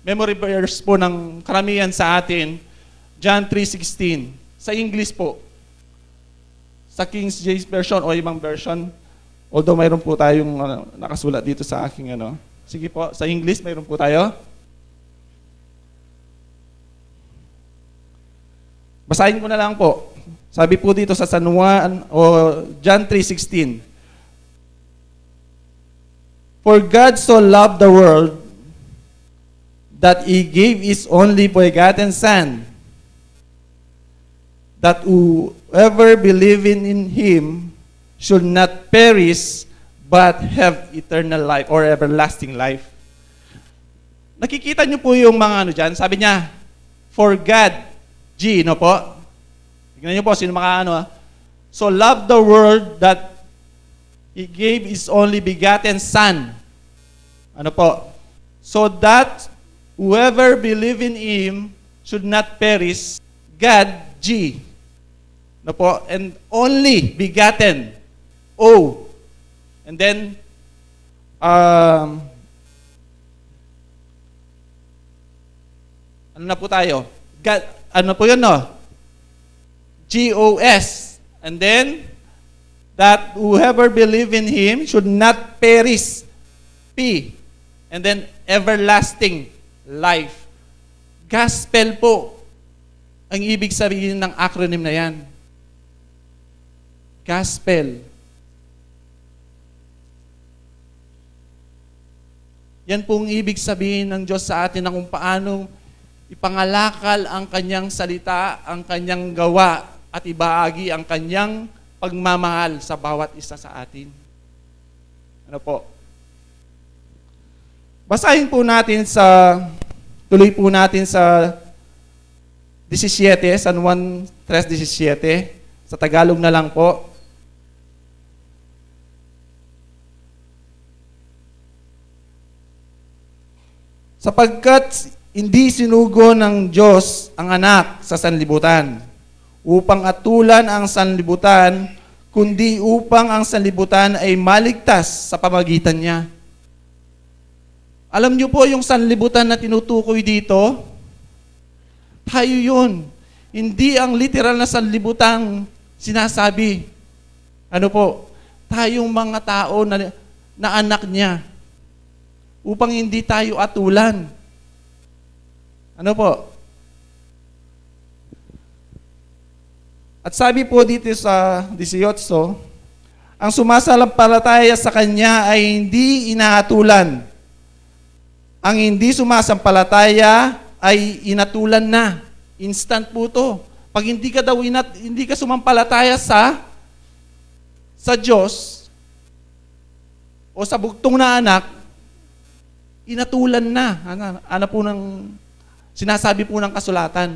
memory verse po ng karamihan sa atin, John 3:16. Sa English po. Sa King James Version o ibang version, although mayroon po tayong nakasulat dito sa aking ano. Sige po, sa English mayroon po tayo. Basahin ko na lang po. Sabi po dito sa San Juan o John 3:16. For God so loved the world that He gave His only begotten Son, that whoever believing in Him should not perish but have eternal life or everlasting life. Nakikita niyo po yung mga ano dyan? Sabi niya, for God, G, no po? Tignan niyo po, sino mga ano. So love the world that He gave His only begotten Son. Ano po? So that whoever believe in Him should not perish. God, G. No po? And only begotten. O. And then, ano na po tayo? God, ano po yun, no? G-O-S. And then, that whoever believe in Him should not perish. P. And then, everlasting life. Gospel po ang ibig sabihin ng acronym na yan. Gospel. Yan pong ibig sabihin ng Diyos sa atin na kung paano ipangalakal ang kanyang salita, ang kanyang gawa, at ibahagi ang kanyang pagmamahal sa bawat isa sa atin. Ano po? Basahin po natin tuloy po natin sa 17, San Juan 3:17. Sa Tagalog na lang po. Sapagkat hindi sinugo ng Diyos ang anak sa sanlibutan upang atulan ang sanlibutan, kundi upang ang sanlibutan ay maligtas sa pamagitan niya. Alam niyo po yung sanlibutan na tinutukoy dito? Tayo yun. Hindi ang literal na sanlibutan sinasabi. Ano po? Tayong mga tao na anak niya. Upang hindi tayo atulan. Ano po? At sabi po dito sa 18, ang sumasampalataya sa Kanya ay hindi inaatulan. Ang hindi sumasampalataya ay inatulan na. Instant po to. Pag hindi ka sumampalataya sa Diyos o sa bugtong na anak, inatulan na. Ano po ng sinasabi po ng kasulatan.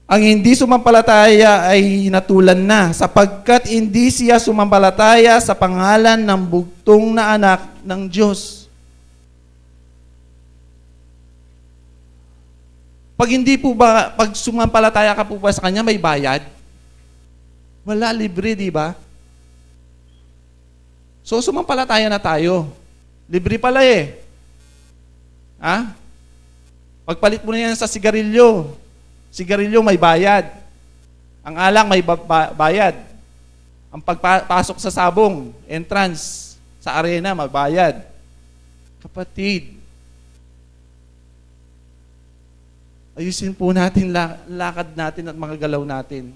Ang hindi sumampalataya ay inatulan na, sapagkat hindi siya sumampalataya sa pangalan ng bugtong na anak ng Diyos. Pag sumampalataya ka po ba sa Kanya, may bayad? Wala, libre, di ba? So, sumampalataya na tayo. Libre pala eh. Ha? Pagpalit mo na yan sa sigarilyo. Sigarilyo may bayad. Ang alak may bayad. Ang pagpasok sa sabong, entrance, sa arena, magbayad. Kapatid, ayusin po natin lakad natin at mga galaw natin.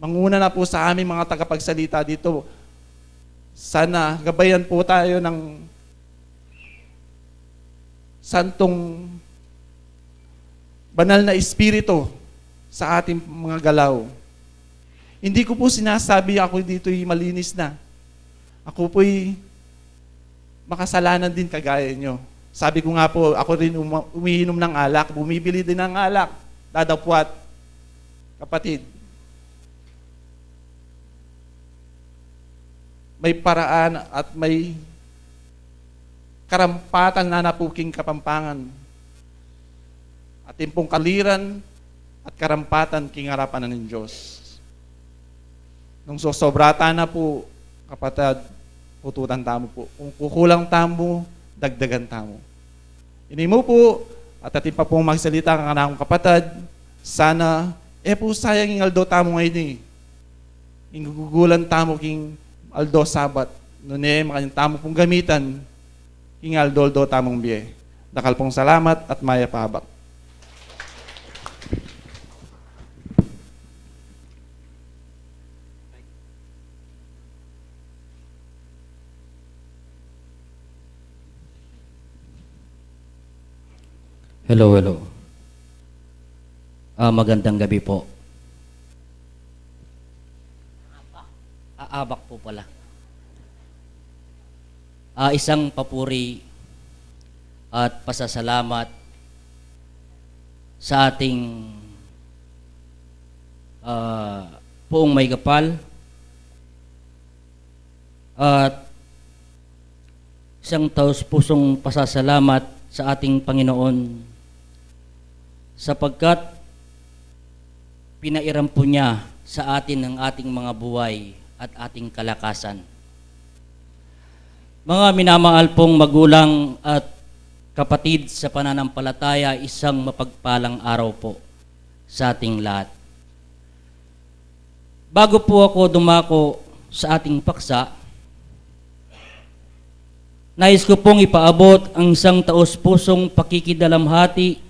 Manguna na po sa aming mga tagapagsalita dito. Sana gabayan po tayo ng santong banal na espiritu sa ating mga galaw. Hindi ko po sinasabi ako dito'y malinis na. Ako po'y makasalanan din kagaya nyo. Sabi ko nga po, ako rin umiinom ng alak, bumibili din ng alak, dadapwat. Kapatid, may paraan at may karampatan na napuking kapampangan at impong kaliran at karampatan king harapan ng Diyos. Nung sobrata na po, kapatid, pututan tamo po. Kung kukulang tamo, dagdagan tamo. Ini mo po, at atin pa pong magsalita ang kanakong kapatid, sana, po sayang yung aldo tamo ngayon eh. Gugugulan tamo king aldo sabat. Noon makanyang tamo pong gamitan, king aldo tamong biye. Dakal pong salamat at maya pabak. Hello, hello. Magandang gabi po. Abak po pala. Isang papuri at pasasalamat sa ating poong may kapal at isang taus-pusong pasasalamat sa ating Panginoon sapagkat pinairam po niya sa atin ang ating mga buhay at ating kalakasan. Mga minamahal pong magulang at kapatid sa pananampalataya, isang mapagpalang araw po sa ating lahat. Bago po ako dumako sa ating paksa, nais ko pong ipaabot ang isang taos-pusong pakikidalamhati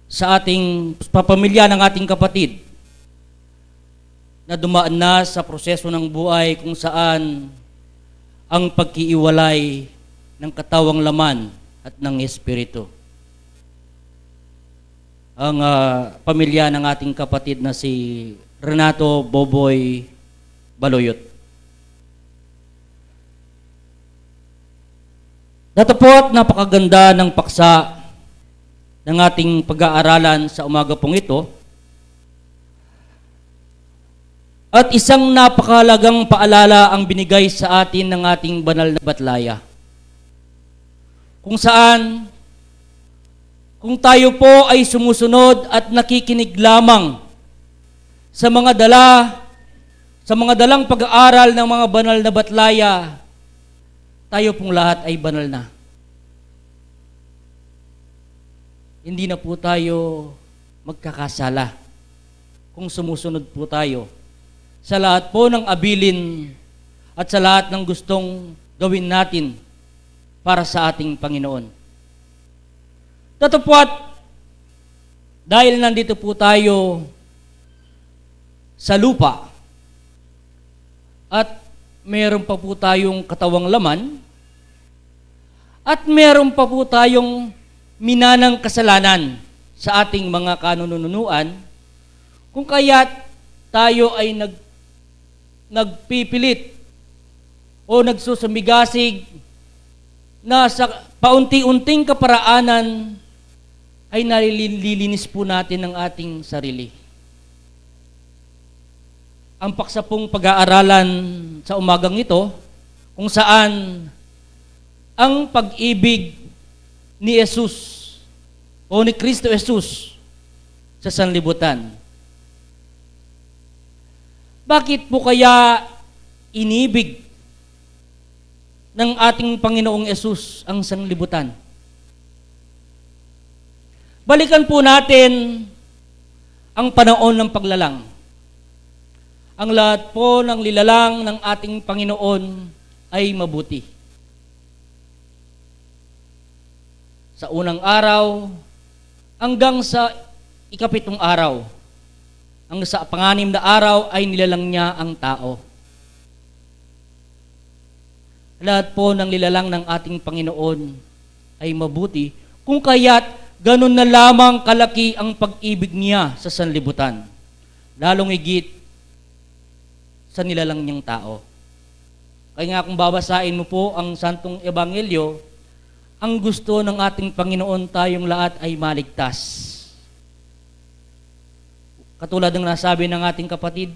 sa ating papamilya ng ating kapatid na dumaan na sa proseso ng buhay kung saan ang pagkiiwalay ng katawang laman at ng espiritu. Ang pamilya ng ating kapatid na si Renato Boboy Baloyot. Datapot, napakaganda ng paksa ng ating pag-aaralan sa umaga pong ito. At isang napakahalagang paalala ang binigay sa atin ng ating banal na batlaya. Kung saan, kung tayo po ay sumusunod at nakikinig lamang sa mga dalang pag-aaral ng mga banal na batlaya, tayo pong lahat ay banal na. Hindi na po tayo magkakasala kung sumusunod po tayo sa lahat po ng abilin at sa lahat ng gustong gawin natin para sa ating Panginoon. Tatapwat, dahil nandito po tayo sa lupa at meron pa po tayong katawang laman at meron pa po tayong minanang kasalanan sa ating mga kanununuan, kung kaya't tayo ay nagpipilit o nagsusumigasig na sa paunti-unting kaparaanan ay nalilinis po natin ang ating sarili. Ang paksa pong pag-aaralan sa umagang ito, kung saan ang pag-ibig ni Jesus o ni Kristo Jesus sa sanlibutan. Bakit po kaya inibig ng ating Panginoong Jesus ang sanlibutan? Balikan po natin ang panahon ng paglalang. Ang lahat po ng lilalang ng ating Panginoon ay mabuti. Sa unang araw hanggang sa ikapitong araw, ang sa panganim na araw ay nilalang niya ang tao. Lahat po ng lilalang ng ating Panginoon ay mabuti, kung kaya't ganun na lamang kalaki ang pag-ibig niya sa sanlibutan, lalong higit sa nilalang niyang tao. Kaya nga kung babasahin mo po ang Santong Ebanghelyo, ang gusto ng ating Panginoon tayong lahat ay maligtas. Katulad ng nasabi ng ating kapatid,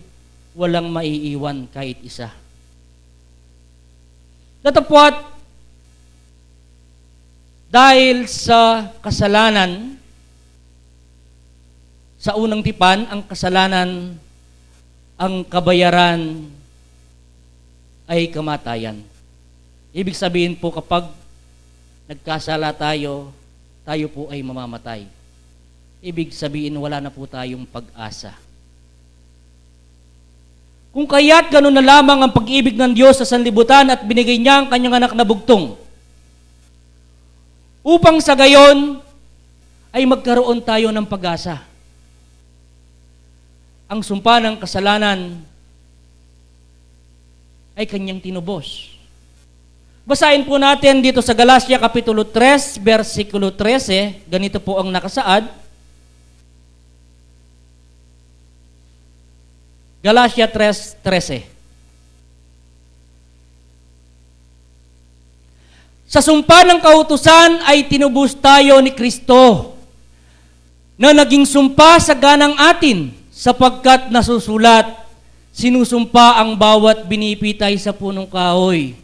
walang maiiwan kahit isa. Datapwat, dahil sa kasalanan Sa unang tipan, ang kasalanan, ang kabayaran ay kamatayan. Ibig sabihin po kapag nagkasala tayo, tayo po ay mamamatay. Ibig sabihin wala na po tayong pag-asa. Kung kaya't ganun na lamang ang pag-ibig ng Diyos sa sanlibutan at binigay niya ang kanyang anak na bugtong, upang sa gayon ay magkaroon tayo ng pag-asa. Ang sumpa ng kasalanan ay kanyang tinubos. Basahin po natin dito sa Galatia Kapitulo 3, versikulo 13, ganito po ang nakasaad. Galatia 3:13. Sa sumpa ng kautusan ay tinubos tayo ni Kristo na naging sumpa sa ganang atin sapagkat nasusulat, sinusumpa ang bawat binipitay sa punong kahoy.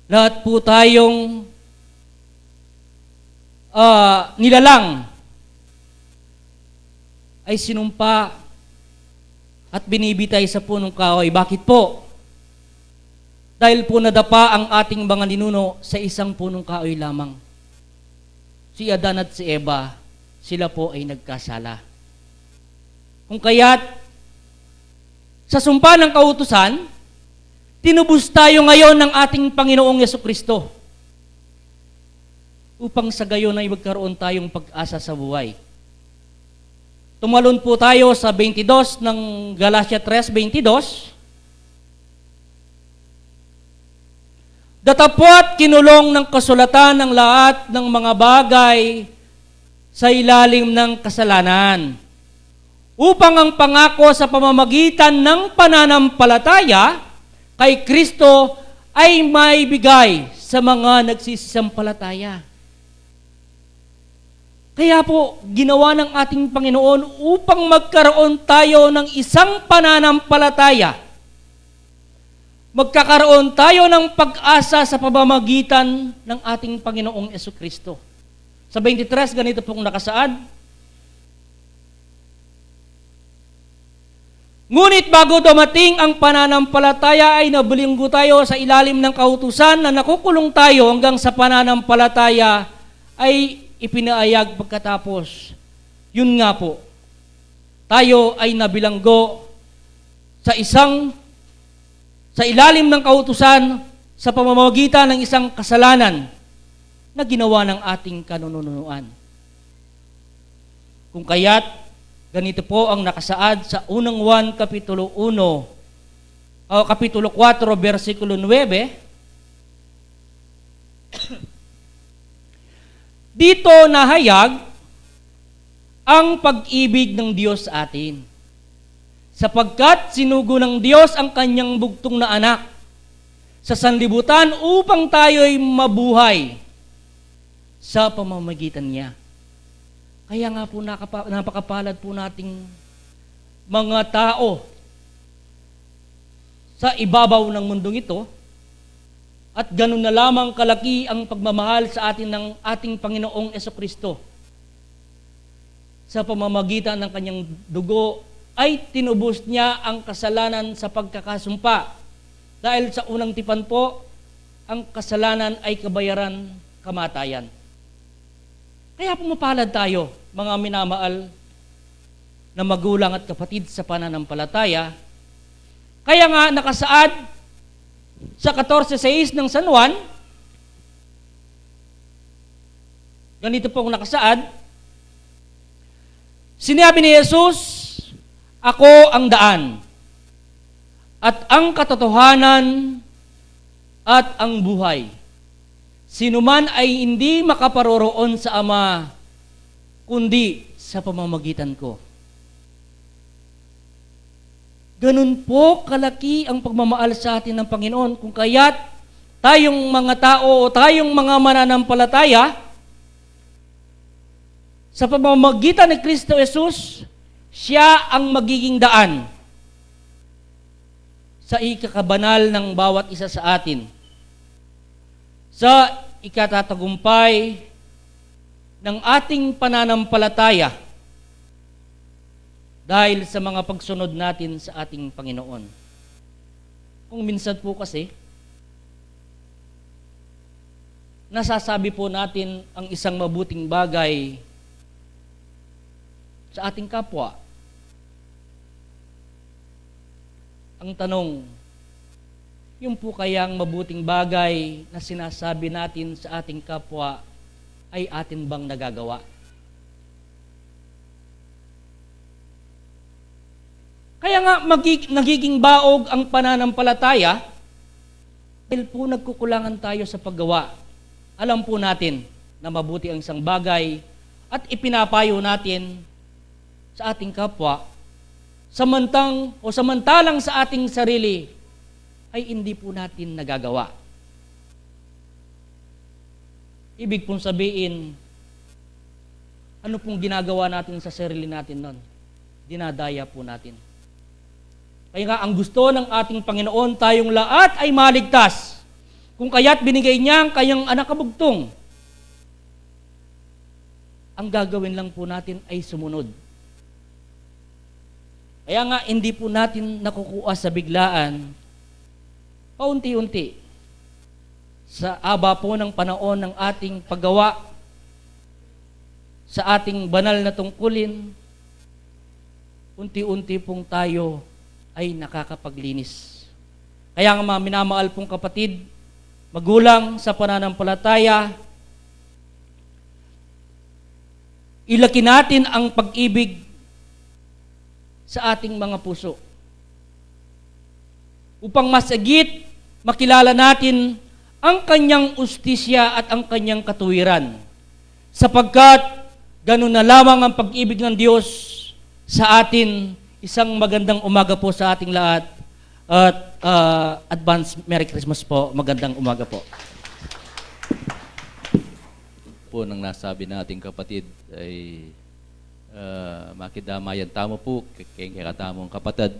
Lahat po tayong nilalang ay sinumpa at binibitay sa punong kahoy. Bakit po? Dahil po nadapa ang ating mga ninuno sa isang punong kahoy lamang. Si Adan at si Eva, sila po ay nagkasala. Kung kaya't sa sumpa ng kautusan, tinubos tayo ngayon ng ating Panginoong Yesukristo upang sa gayon ay magkaroon tayong pag-asa sa buhay. Tumalon po tayo sa 22 ng Galatia 3:22. Datapwat kinulong ng kasulatan ng lahat ng mga bagay sa ilalim ng kasalanan, upang ang pangako sa pamamagitan ng pananampalataya kay Kristo ay maibigay sa mga nagsisisampalataya. Kaya po, ginawa ng ating Panginoon upang magkaroon tayo ng isang pananampalataya. Magkakaroon tayo ng pag-asa sa pamamagitan ng ating Panginoong Yesukristo. Sa 23, ganito pong nakasaad. Ngunit bago dumating ang pananampalataya ay nabulinggo tayo sa ilalim ng kautusan na nakukulong tayo hanggang sa pananampalataya ay ipinaayag pagkatapos. Yun nga po, tayo ay nabilanggo sa ilalim ng kautusan sa pamamagitan ng isang kasalanan na ginawa ng ating kanununuan. Kung kaya't, ganito po ang nakasaad sa unang 1, Kapitulo 1, Kapitulo 4, versikulo 9. Dito nahayag ang pag-ibig ng Diyos sa atin, sapagkat sinugo ng Diyos ang kanyang bugtong na anak sa sanlibutan upang tayo'y mabuhay sa pamamagitan niya. Kaya nga po napakapalad po nating mga tao sa ibabaw ng mundong ito, at ganun na lamang kalaki ang pagmamahal sa atin ng ating Panginoong Yesukristo. Sa pamamagitan ng kanyang dugo ay tinubos niya ang kasalanan sa pagkakasumpa. Dahil sa unang tipan po, ang kasalanan ay kabayaran, kamatayan. Kaya pumapalad tayo, mga minamahal na magulang at kapatid sa pananampalataya. Kaya nga nakasaad sa 14:6 ng San Juan, ganito pong nakasaad, sinabi ni Jesus, ako ang daan, at ang katotohanan, at ang buhay. Sino man ay hindi makaparoroon sa Ama, kundi sa pamamagitan ko. Ganun po kalaki ang pagmamahal sa atin ng Panginoon. Kung kaya't tayong mga tao o tayong mga mananampalataya, sa pamamagitan ni Kristo Jesus, siya ang magiging daan sa ikakabanal ng bawat isa sa atin, sa ikatatagumpay ng ating pananampalataya dahil sa mga pagsunod natin sa ating Panginoon. Kung minsan po kasi, nasasabi po natin ang isang mabuting bagay sa ating kapwa. Ang tanong, yung po kayang mabuting bagay na sinasabi natin sa ating kapwa ay atin bang nagagawa? Kaya nga nagiging baog ang pananampalataya dahil po nagkukulangan tayo sa paggawa. Alam po natin na mabuti ang isang bagay at ipinapayo natin sa ating kapwa, samantalang sa ating sarili ay hindi po natin nagagawa. Ibig pong sabihin, ano pong ginagawa natin sa sarili natin nun? Dinadaya po natin. Kaya nga, ang gusto ng ating Panginoon, tayong lahat ay maligtas. Kung kaya't binigay niya ang kanyang anak kabugtong, ang gagawin lang po natin ay sumunod. Kaya nga, hindi po natin nakukuha sa biglaan, paunti-unti, sa aba po ng panahon ng ating paggawa, sa ating banal na tungkulin, unti-unti pong tayo ay nakakapaglinis. Kaya nga mga minamahal pong kapatid, magulang sa pananampalataya, ilaki natin ang pag-ibig sa ating mga puso upang masagit makilala natin ang kanyang ustisya at ang kanyang katuwiran. Sapagkat ganun na lamang ang pag-ibig ng Diyos sa atin. Isang magandang umaga po sa ating lahat at advance Merry Christmas po. Magandang umaga po. Po nang nasabi nating kapatid ay makidamayan tamo po kay katamong kapatid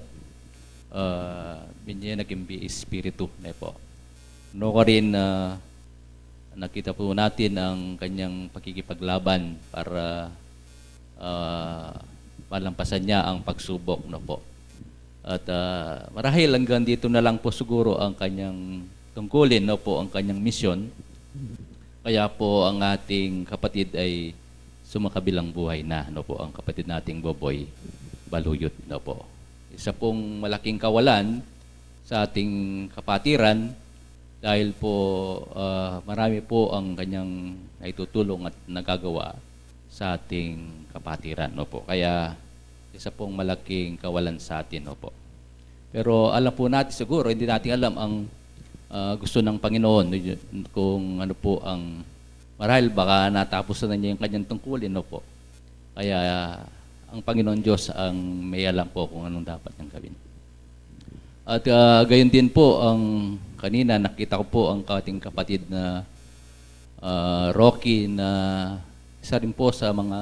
binye naging espiritu na po. No ko rin nakita po natin ang kanyang pakikipaglaban para malampasan niya ang pagsubok no po. At marahil hanggang dito na lang po siguro ang kanyang tungkulin no po, ang kanyang misyon. Kaya po ang ating kapatid ay sumakabilang buhay na no po, ang kapatid nating Boboy Baluyot no po. Isa pong malaking kawalan sa ating kapatiran dahil po marami po ang kanyang naitutulong at nagagawa sa ating kapatiran no po. Kaya isa pong malaking kawalan sa atin no po. Pero alam po natin siguro, hindi natin alam ang gusto ng Panginoon kung ano po ang marahil baka natapos na niya yung kanyang tungkulin no po. Kaya ang Panginoon Diyos ang may alam po kung anong dapat niyang gawin. At gayon din po ang kanina nakita ko po ang ating kapatid na Rocky na isa rin po sa mga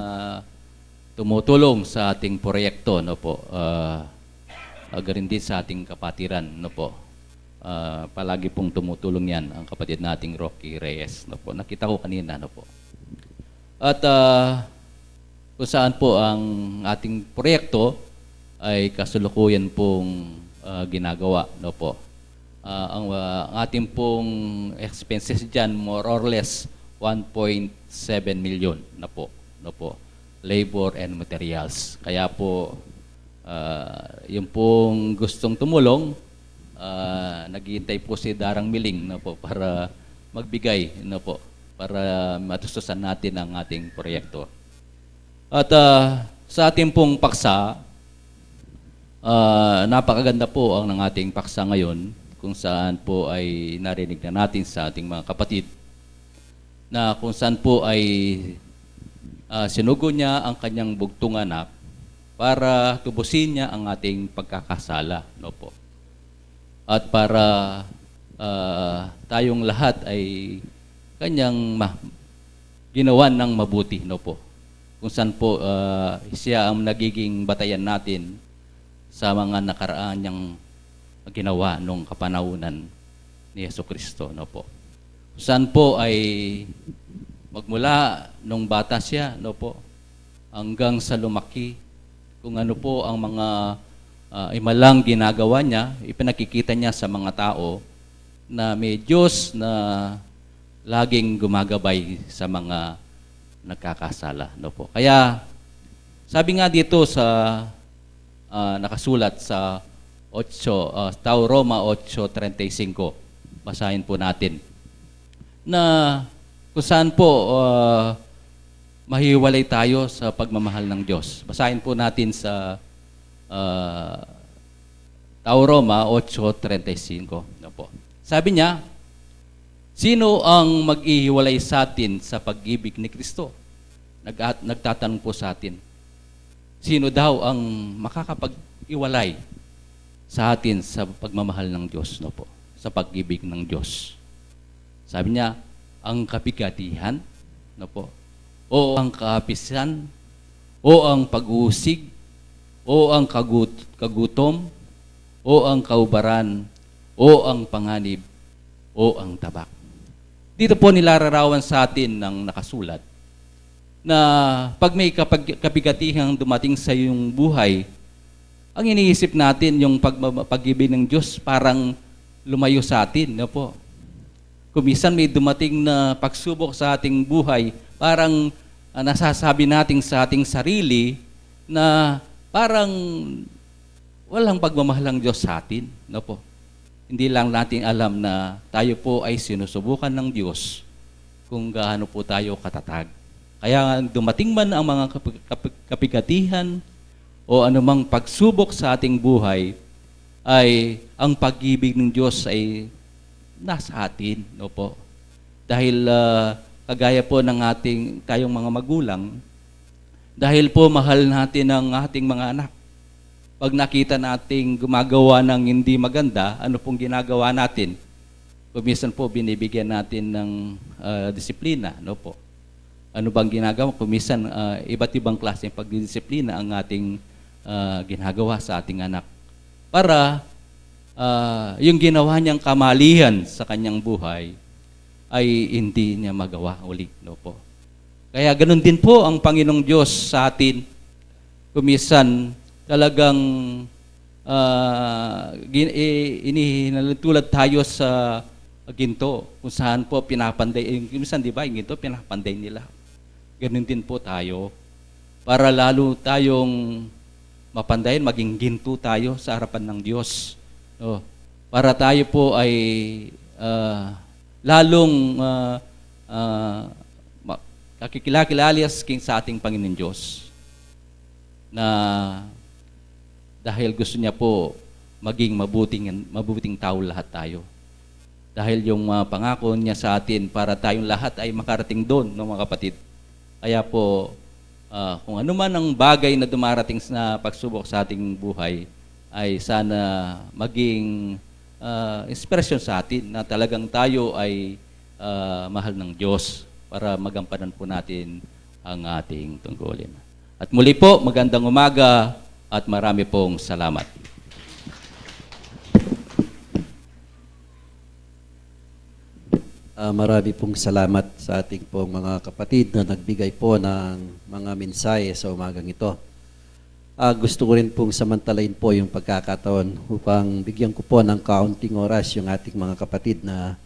tumutulong sa ating proyekto no po. Gayon din sa ating kapatiran no po. Palagi pong tumutulong yan ang kapatid nating Rocky Reyes no po. Nakita ko kanina no po. At kung saan po ang ating proyekto ay kasulukuyan pong ginagawa no po. Ang ating pong expenses diyan more or less 1.7 million na po no po. Labor and materials. Kaya po yung pong gustong tumulong naghihintay po si Darang Miling na po para magbigay na po para matustusan natin ang ating proyekto. At sa ating pong paksa, napakaganda po ang ng ating paksa ngayon kung saan po ay narinig na natin sa ating mga kapatid na kung saan po ay sinugo niya ang kanyang bugtong anak para tubusin niya ang ating pagkakasala no po. At para tayong lahat ay kanyang ginawan ng mabuti no po. Kung saan po siya ang nagiging batayan natin sa mga nakaraan niyang ginawa nung kapanahunan ni Jesucristo no po. Kung saan po ay magmula nung bata siya, no po, hanggang sa lumaki, kung ano po ang mga imalang ginagawa niya, ipinakikita niya sa mga tao na may Diyos na laging gumagabay sa mga nagkakasala, no po. Kaya sabi nga dito sa nakasulat sa 8 Tao Roma 8:35, basahin po natin na kung saan po mahiwalay tayo sa pagmamahal ng Diyos. Basahin po natin sa Tao Roma 8:35. No po. Sabi niya, sino ang mag-ihiwalay sa atin sa pag-ibig ni Kristo? Nagtatanong po sa atin. Sino daw ang makakapag-iwalay sa atin sa pagmamahal ng Diyos, no po? Sa pag-ibig ng Diyos. Sabi niya, ang kapigatihan, no po? O ang kaapisan, o ang pag-uusig, o ang kagutom, o ang kaubaran, o ang panganib, o ang tabak. Dito po nilararawan sa atin ng nakasulat na pag may kapigatihang dumating sa iyong buhay, ang iniisip natin yung pag-ibig ng Diyos parang lumayo sa atin, no po? Kumisan may dumating na pagsubok sa ating buhay, parang nasasabi natin sa ating sarili na parang walang pagmamahal ng Diyos sa atin, no po? Hindi lang natin alam na tayo po ay sinusubukan ng Diyos kung gaano po tayo katatag. Kaya dumating man ang mga kapigatihan o anumang pagsubok sa ating buhay, ay ang pag-ibig ng Diyos ay nasa atin, no po? Dahil kagaya po ng tayong mga magulang, dahil po mahal natin ang ating mga anak. Pag nakita nating gumagawa ng hindi maganda, ano pong ginagawa natin? Kuminsan po binibigyan natin ng disiplina, no po? Ano bang ginagawa? Kuminsan iba't ibang klase ng pagdidisiplina ang ating ginagawa sa ating anak. Para yung ginawa niyang kamalian sa kanyang buhay ay hindi niya magawa uli, no po? Kaya ganun din po ang Panginoong Diyos sa atin. Kuminsan talagang inihinalutulad tayo sa ginto, kung saan po pinapanday. Minsan, di ba, yung ginto, pinapanday nila. Ganun din po tayo. Para lalo tayong mapandayin, maging ginto tayo sa harapan ng Diyos. No? Para tayo po ay lalong kakikilalias sa ating Panginoon Diyos. Na dahil gusto niya po maging mabuting tao lahat tayo. Dahil yung pangako niya sa atin para tayong lahat ay makarating doon, no, mga kapatid. Kaya po, kung ano man ang bagay na dumarating na pagsubok sa ating buhay, ay sana maging inspirasyon sa atin na talagang tayo ay mahal ng Diyos para magampanan po natin ang ating tungkulin. At muli po, magandang umaga at marami pong salamat. Marami pong salamat sa ating pong mga kapatid na nagbigay po ng mga mensahe sa umagang ito. Gusto ko rin pong samantalain po yung pagkakataon upang bigyan ko po ng kaunting oras yung ating mga kapatid na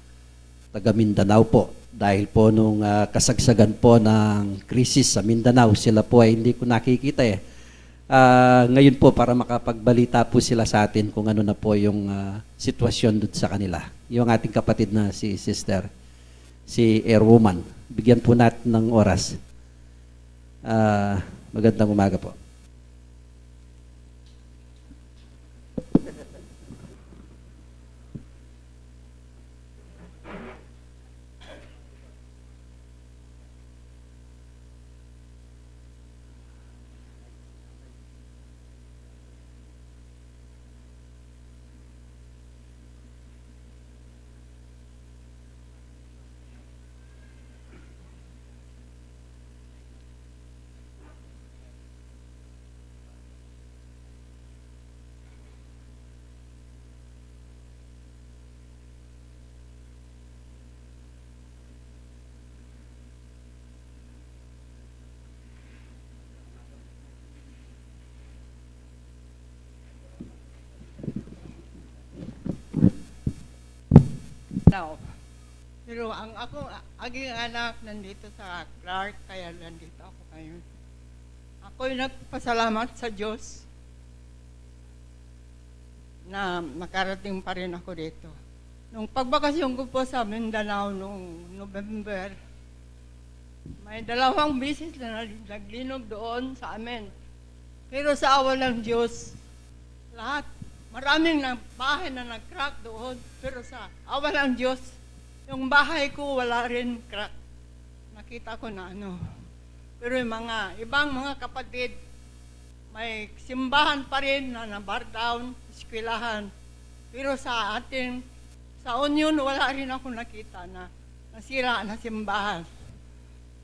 taga Mindanao po. Dahil po nung kasagsagan po ng krisis sa Mindanao, sila po ay hindi ko nakikita eh. Ngayon po para makapagbalita po sila sa atin kung ano na po yung sitwasyon doon sa kanila. Yung ating kapatid na si Sister, si Airwoman. Bigyan po natin ng oras. Magandang umaga po. Mindanao. Pero ang ako, aging anak nandito sa Clark, kaya nandito ako ngayon. Ako'y nagpasalamat sa Diyos na nakarating pa rin ako dito. Nung pagbakasyon ko po sa Mindanao noong November, may 2 bisis na naglinog doon sa amin. Pero sa awa ng Diyos, maraming bahay na nag-crack doon. Pero sa awa ng Diyos, yung bahay ko wala rin crack. Nakita ko na ano. Pero yung ibang mga kapatid, may simbahan pa rin na na-bar down, eskwelahan. Pero sa Union, wala rin ako nakita na nasira na simbahan.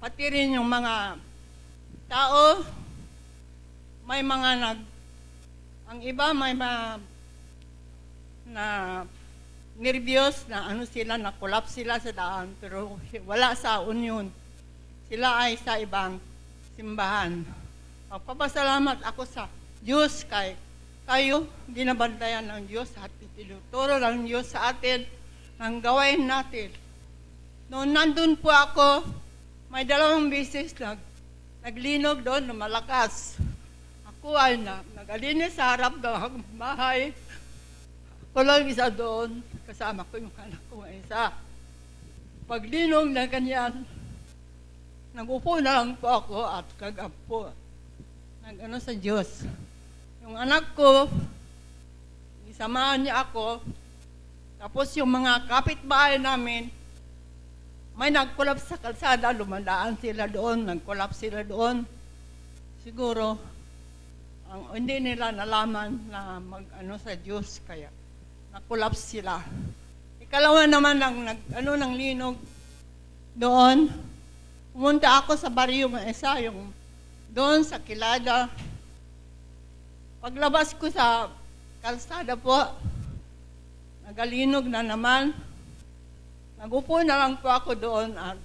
Pati rin yung mga tao, may mga ang iba may na nervyos na sila, na-collapse sila sa daan, pero wala sa Union. Sila ay sa ibang simbahan. Magpapasalamat ako sa Diyos kayo, ginabantayan ng Diyos at tinuturo ng Diyos sa atin ng gawain natin. Noon nandun po ako, may 2 beses naglinog doon na malakas. Ako ay nagalinis sa harap ng bahay. Ako lang isa doon, kasama ko yung anak ko isa. Paglinog na ganyan, nagupo na lang po ako at kagapo. Sa Diyos. Yung anak ko, isamahan niya ako. Tapos yung mga kapitbahay namin, may nag-collapse sa kalsada, lumadaan sila doon, nag-collapse sila doon. Siguro, hindi nila nalaman na sa Diyos, kaya na-collapse sila. Ikalawa naman ng linog doon, pumunta ako sa baryo ng isa, yung doon sa Kilada. Paglabas ko sa kalsada po, nagalinog na naman. Nagupo na lang po ako doon at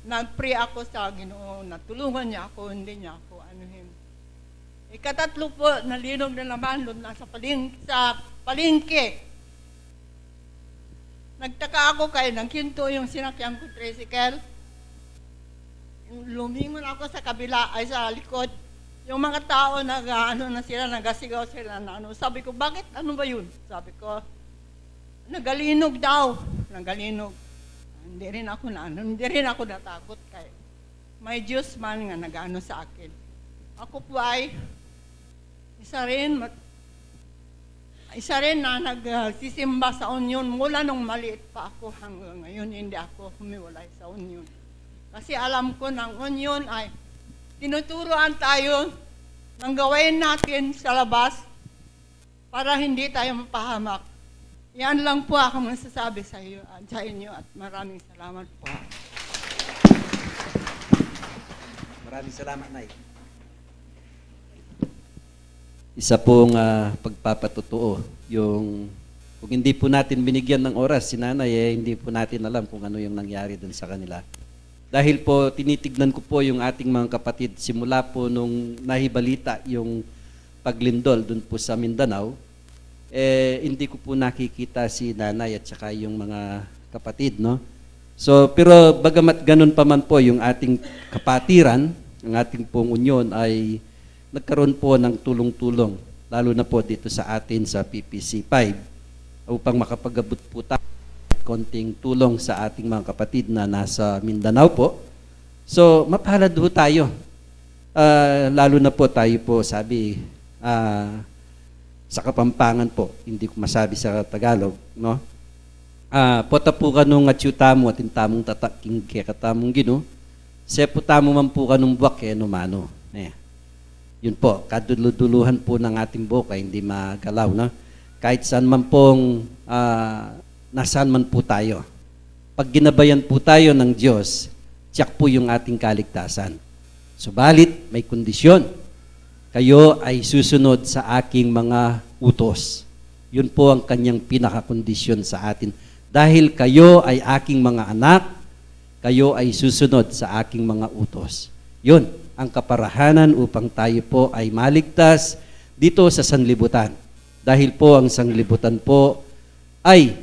nag-pray ako sa Ginoo na tulungan niya ako, hindi niya ako anuhin. Ikatatlo po, nalinog na naman doon sa palengke. Nagtaka ako kaya naghinto yung sinakyan ko tricycle. Lumingon ako sa kabila, ay sa likod. Yung mga tao na sila, nagasigaw sila na Sabi ko, bakit? Ano ba yun? Sabi ko, nagalinog daw. Nagalinog. Hindi rin ako natakot kay may Diyos man nga nag-ano sa akin. Ako po ay isa rin na nagsisimba sa Union mula nung maliit pa ako hanggang ngayon hindi ako humiwalay sa Union. Kasi alam ko ng Union ay tinuturuan tayo ng gawain natin sa labas para hindi tayo mapahamak. Yan lang po ako masasabi sa inyo at maraming salamat po. Maraming salamat, Nay. Isa pong pagpapatotoo, yung kung hindi po natin binigyan ng oras si Nanay, hindi po natin alam kung ano yung nangyari dun sa kanila. Dahil po, tinitignan ko po yung ating mga kapatid, simula po nung nahibalita yung paglindol dun po sa Mindanao, hindi ko po nakikita si Nanay at saka yung mga kapatid, no? So, pero bagamat ganun pa man po yung ating kapatiran, ang ating pong union ay nagkaroon po ng tulong-tulong, lalo na po dito sa atin sa PPC 5, upang makapag-abot po tayo konting tulong sa ating mga kapatid na nasa Mindanao po. So, mapalad po tayo. Lalo na po tayo po, sabi, sa Kapampangan po, hindi ko masabi sa Tagalog, no? Pota po ka nung atyutamo at intamong tataking kaya katamong gino, seputamo man po ka nung buwak kaya numano. Yun po, kaduluduluhan po ng ating buhok ay hindi magalaw, no? Kahit saan man pong, nasaan man po tayo. Pag ginabayan po tayo ng Diyos, tiyak po yung ating kaligtasan. Subalit, may kondisyon. Kayo ay susunod sa aking mga utos. Yun po ang kanyang pinakakondisyon sa atin. Dahil kayo ay aking mga anak, kayo ay susunod sa aking mga utos. Yun ang kaparahanan upang tayo po ay maligtas dito sa sanlibutan. Dahil po ang sanlibutan po ay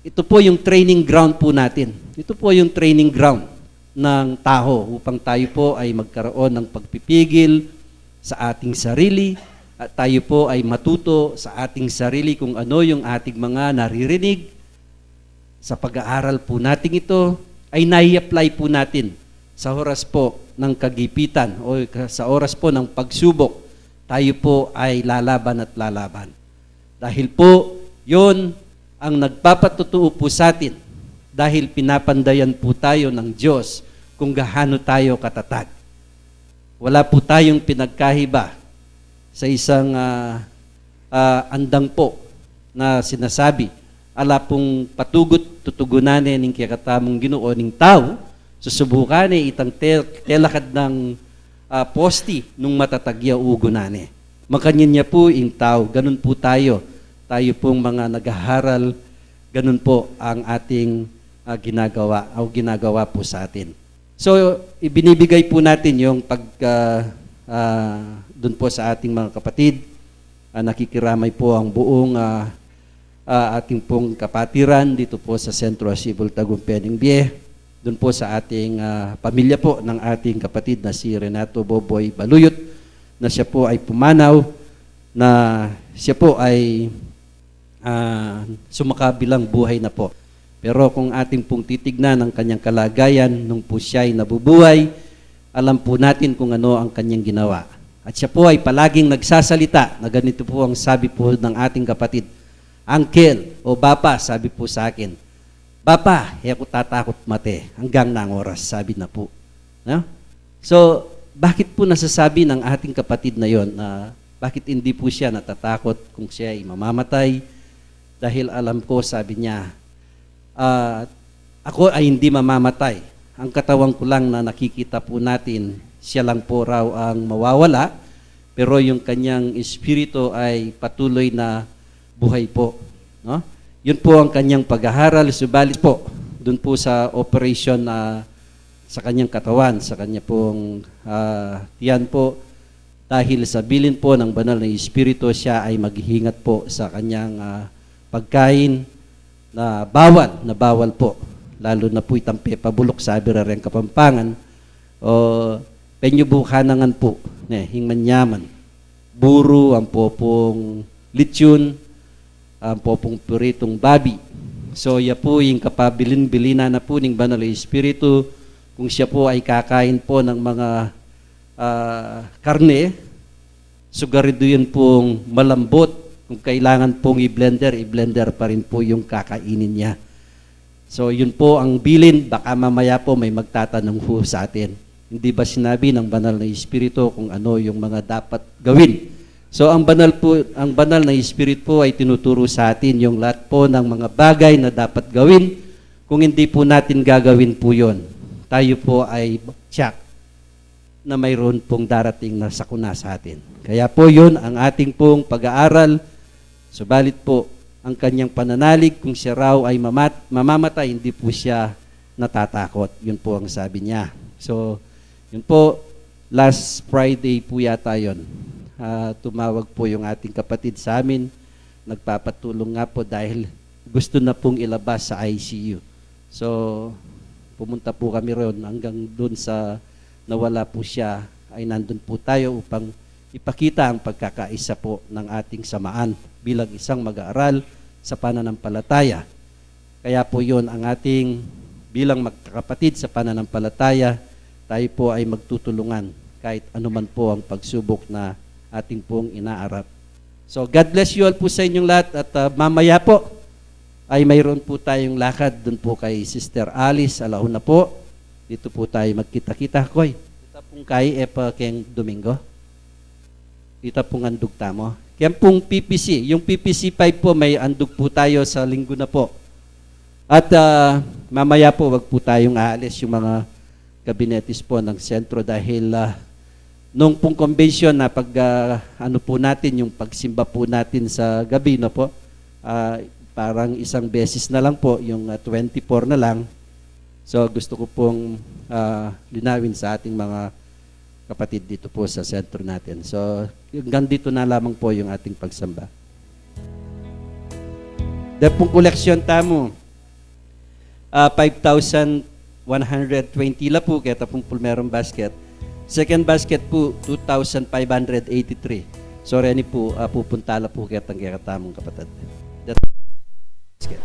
ito po yung training ground po natin. Ito po yung training ground ng tao upang tayo po ay magkaroon ng pagpipigil sa ating sarili at tayo po ay matuto sa ating sarili kung ano yung ating mga naririnig. Sa pag-aaral po natin ito ay nai-apply po natin sa oras po ng kagipitan o sa oras po ng pagsubok. Tayo po ay lalaban at lalaban. Dahil po yun ang nagpapatutuo po sa atin dahil pinapandayan po tayo ng Diyos kung gaano tayo katatag. Wala po tayong pinagkahiba sa isang andang po na sinasabi, ala pong patugot tutugunan ning kakatamong Ginoo ning tao, susubukan itang telakad ng posti nung matatagya ugo nane. Makanyin niya po ing tao, ganun po tayo. Tayo pong mga naghaharal, ganun po ang ating ginagawa po sa atin. So, ibinibigay po natin yung dun po sa ating mga kapatid. Nakikiramay po ang buong ating pong kapatiran dito po sa Sentro Asibol Tagumpeng Bie. Dun po sa ating pamilya po ng ating kapatid na si Renato Boboy Baluyot, na siya po ay pumanaw, na siya po ay sumakabilang buhay na po. Pero kung ating pong titignan ang kanyang kalagayan nung po siya ay nabubuhay, alam po natin kung ano ang kanyang ginawa. At siya po ay palaging nagsasalita na ganito po ang sabi po ng ating kapatid, Uncle o Bapa, sabi po sa akin, Bapa, ako tatakot mate, hanggang na ang oras, sabi na po. No? So, bakit po nasasabi ng ating kapatid na yon na bakit hindi po siya natatakot kung siya ay mamamatay? Dahil alam ko, sabi niya, ako ay hindi mamamatay. Ang katawan ko lang na nakikita po natin, siya lang po raw ang mawawala, pero yung kanyang espiritu ay patuloy na buhay po. No? Yun po ang kanyang pag-aaral, subalit po, dun po sa operation na sa kanyang katawan, sa kanya pong tiyan po, dahil sa bilin po ng banal na espiritu, siya ay maghihingat po sa kanyang pagkain na bawal po. Lalo na po itang pepabulok, sabi rin Kapampangan, o penyubukanangan po, hingmanyaman, buro, ang popong litsyon, ang popong puritong babi. So, ya po yung kapabilin-bilina na po ng banal na espiritu, kung siya po ay kakain po ng mga karne, sugarido yun pong malambot. Kung kailangan pong i-blender pa rin po yung kakainin niya. So, yun po ang bilin. Baka mamaya po may magtatanong po sa atin. Hindi ba sinabi ng banal na espiritu kung ano yung mga dapat gawin? So, ang banal na espiritu po ay tinuturo sa atin yung lahat po ng mga bagay na dapat gawin. Kung hindi po natin gagawin po yun, tayo po ay tiyak na mayroon pong darating na sakuna sa atin. Kaya po yun ang ating pong pag-aaral. Subalit po, ang kanyang pananalig, kung siya raw ay mamamatay, hindi po siya natatakot. Yun po ang sabi niya. So, yun po, last Friday po yata yun. Tumawag po yung ating kapatid sa amin. Nagpapatulong nga po dahil gusto na pong ilabas sa ICU. So, pumunta po kami ron hanggang doon sa nawala po siya, ay nandun po tayo upang ipakita ang pagkakaisa po ng ating samaan bilang isang mag-aaral sa pananampalataya. Kaya po yun ang ating bilang magkakapatid sa pananampalataya, tayo po ay magtutulungan kahit anuman po ang pagsubok na ating pong inaarap. So God bless you all po sa inyong lahat at mamaya po ay mayroon po tayong lakad doon po kay Sister Alice alauna po. Dito po tayo magkita-kita. Koy, kita pong kay keng Domingo. Kita pong andug tamo. Kaya pong PPC, yung PPC 5 po may andug po tayo sa linggo na po. At mamaya po wag po tayong aalis yung mga kabinetis po ng sentro dahil nung pong convention na pag ano po natin yung pagsimba po natin sa gabi no po, parang isang beses na lang po, yung 24 na lang. So gusto ko pong linawin sa ating mga kapatid dito po sa sentro natin. So hanggang dito na lamang po yung ating pagsamba. Dahil pong koleksyon tamo, 5,120 la po, kaya pong pulmerong basket. Second basket po, 2,583. Sorry, ani po, pupunta la po kaya katamong kapatid. That's basket.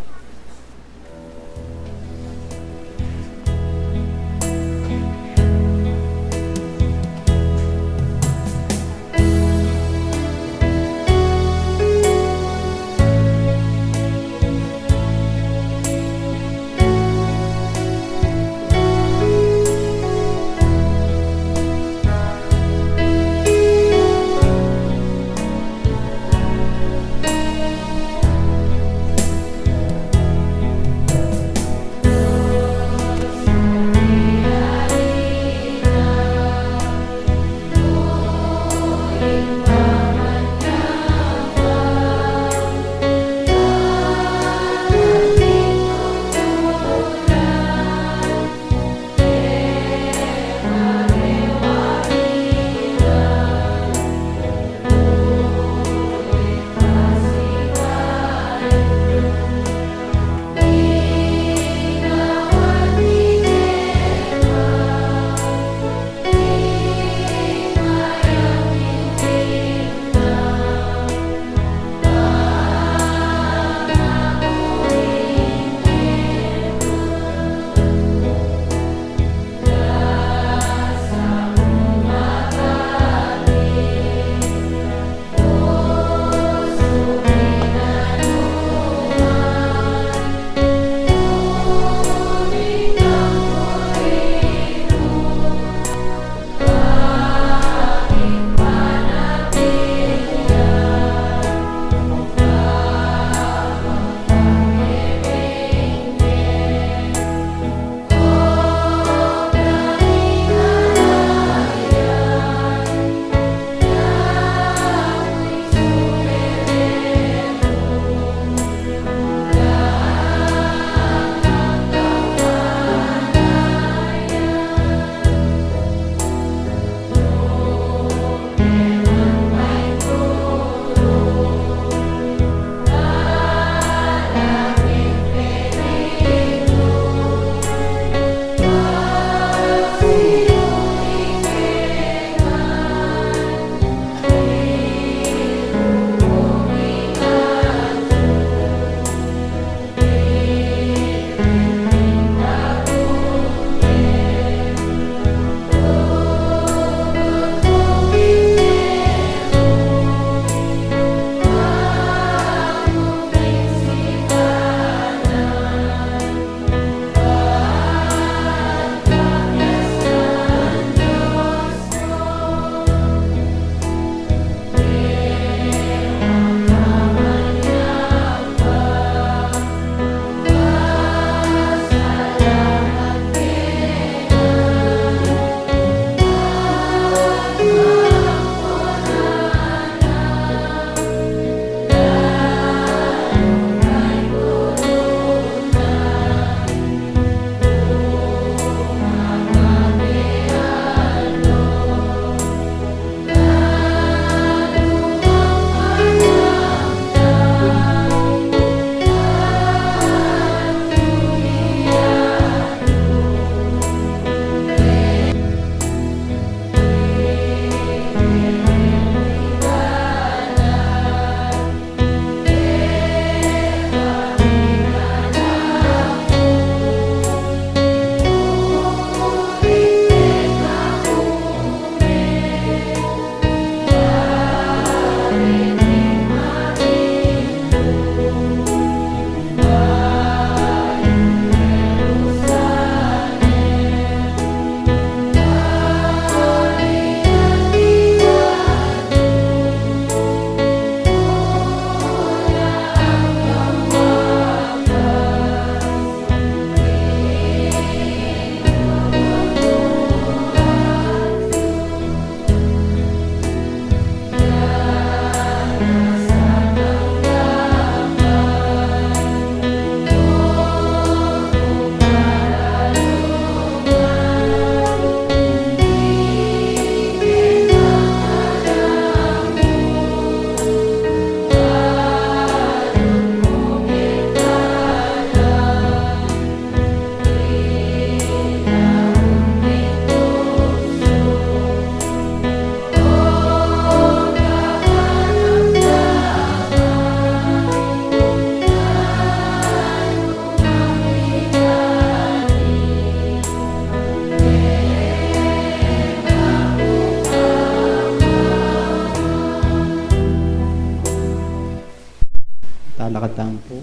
nakataang po.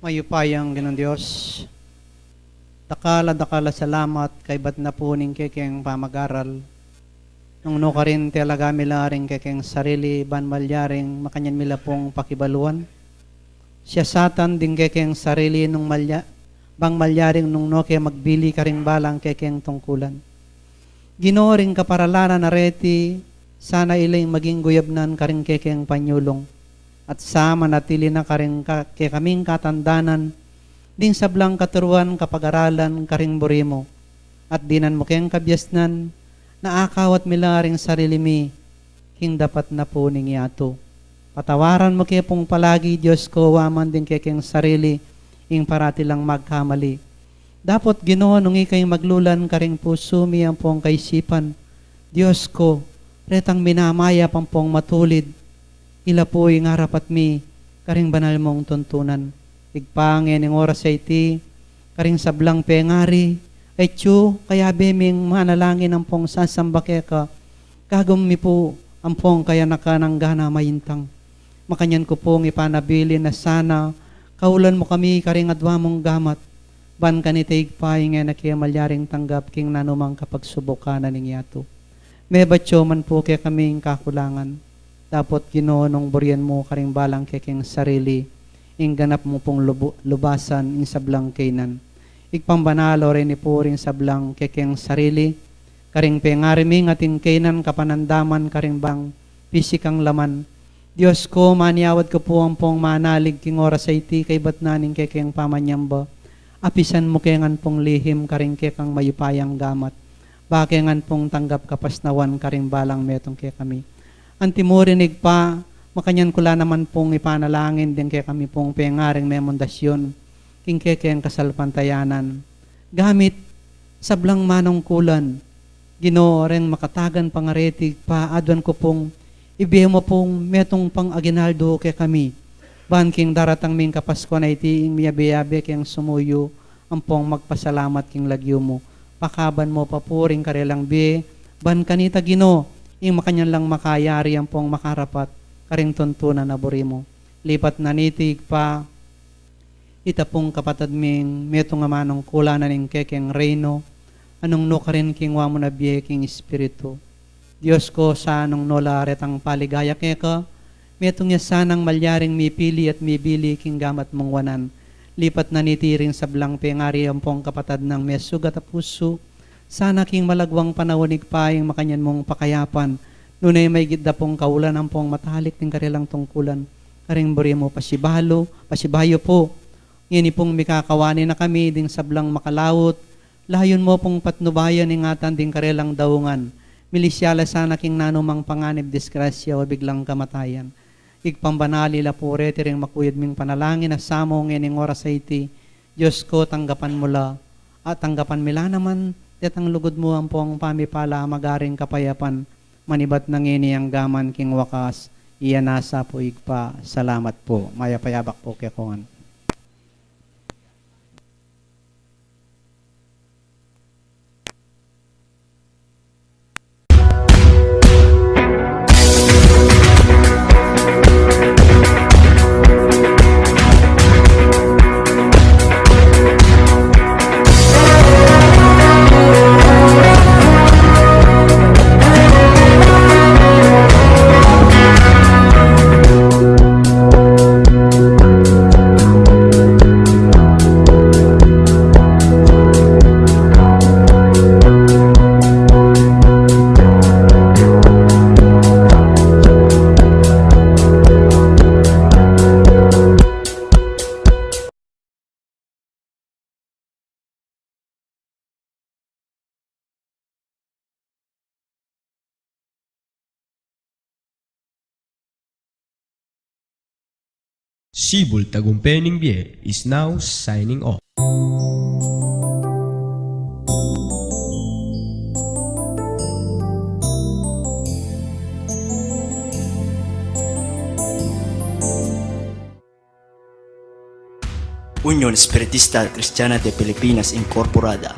Mayupayang Ginoong Diyos, dakala salamat kay bat na po ning kekeng pamag-aral. Nung no ka rin talaga mila rin kekeng sarili ban malyaring makanyan mila pong pakibaluan. Siya satan din kekeng sarili nung bang malyaring nung no kaya magbili ka rin balang kekeng tungkulan. Ginoo ring kaparalanan na reti, sana iling maging guyabnan ka rin kekeng panyulong. At sama natili na ka rin kay kaming katandanan, din sablang katuruan kapag-aralan ka rin burimo. At dinan mo kayang kabyasnan, naakawat milaring sarili mi, king dapat na po ning yato. Patawaran mo kaya pong palagi, Diyos ko, waman din kekeng sarili, ing parati lang magkamali. Dapat Ginoo nung ikay maglulan ka ring puso mi ang pong kaisipan. Diyos ko, retang minamaya pampong matulid, ila po yung harap at mi, karing banal mong tuntunan. Igpangin ng oras sa iti, karing sablang pengari, ay tiyo, kaya beming manalangin ang pong sasambake ka, kagom mi po ang pong kaya nakananggana mayintang. Makanyan ko pong ipanabili na sana, kaulan mo kami karing adwa mong gamat, ban kanita igpahing na kaya malyaring tanggap king nanumang kapag subukan na ning yato. May batyo man po kaya kaming kakulangan. Dapat Ginoo nung burian mo karing balang kekeng sarili, ing ganap mo pong lubasan ing sablang kainan. Igpambanalo rin po rin sablang kekeng sarili, karing pengariming ating kainan kapanandaman karing bang pisikang laman. Diyos ko, maniawad ko po ang pong manalig king oras sa iti kay batnaning kekeng pamanyamba. Apisan mo kengan pong lihim karing kekang mayupayang gamat. Bakengan pong tanggap kapasnawan karing balang metong kay kami. Antimurinig pa, makanyan kula naman pong ipanalangin din kay kami pong pengaring memondasyon, king kekeng kasalpantayanan. Gamit, sablang manungkulan, Ginoo ring makatagan pangaretig pa, adwan ko pong, ibihe mo pong metong pang aginaldo kay kami. Ban king daratang ming kapasko na iti, ing miyabe-yabe king sumuyo, ang pong magpasalamat king lagyo mo. Pakaban mo papuring karelang be, ban kanita Ginoo, ing makanyan lang makayari ang pong makarapat, karing tuntunan na buri mo. Lipat na nitig pa, itapong kapatad ming metong amanong kula na ning kekeng reino, anong no ka rin king wamo na biye king espiritu. Diyos ko, sa anong nolaret ang paligaya keka, metong niya sanang malyaring mipili at mibili king gamat mong wanan. Lipat na nitiring sa blang pengari ang pong kapatad ng mesugat at puso, sana king malagwang panawanig pa yung makanyan mong pakayapan, nunay may gidda pong kaulan ang pong matalik ng karilang tungkulan. Karing buri mo pasibayo po. Ngini pong mikakawani na kami ding sablang makalawot, layon mo pong patnubayan ingatan ding karilang daungan. Milisyala sana king nanumang panganib disgrasya o biglang kamatayan. Igpambanali la po reti ring makuyod ming panalangin na samo ngining oras sa iti. Diyos ko, tanggapan mo la, at tanggapan mila naman, ang lugod mo ang pong pamipala magaring kapayapan, manibat ng ang gaman king wakas, iyanasa po igpa, salamat po, mayapayabak po kay Kongan. Sibul Tagumpay Bie is now signing off. Unión Espiritista Cristiana de Pilipinas Incorporada,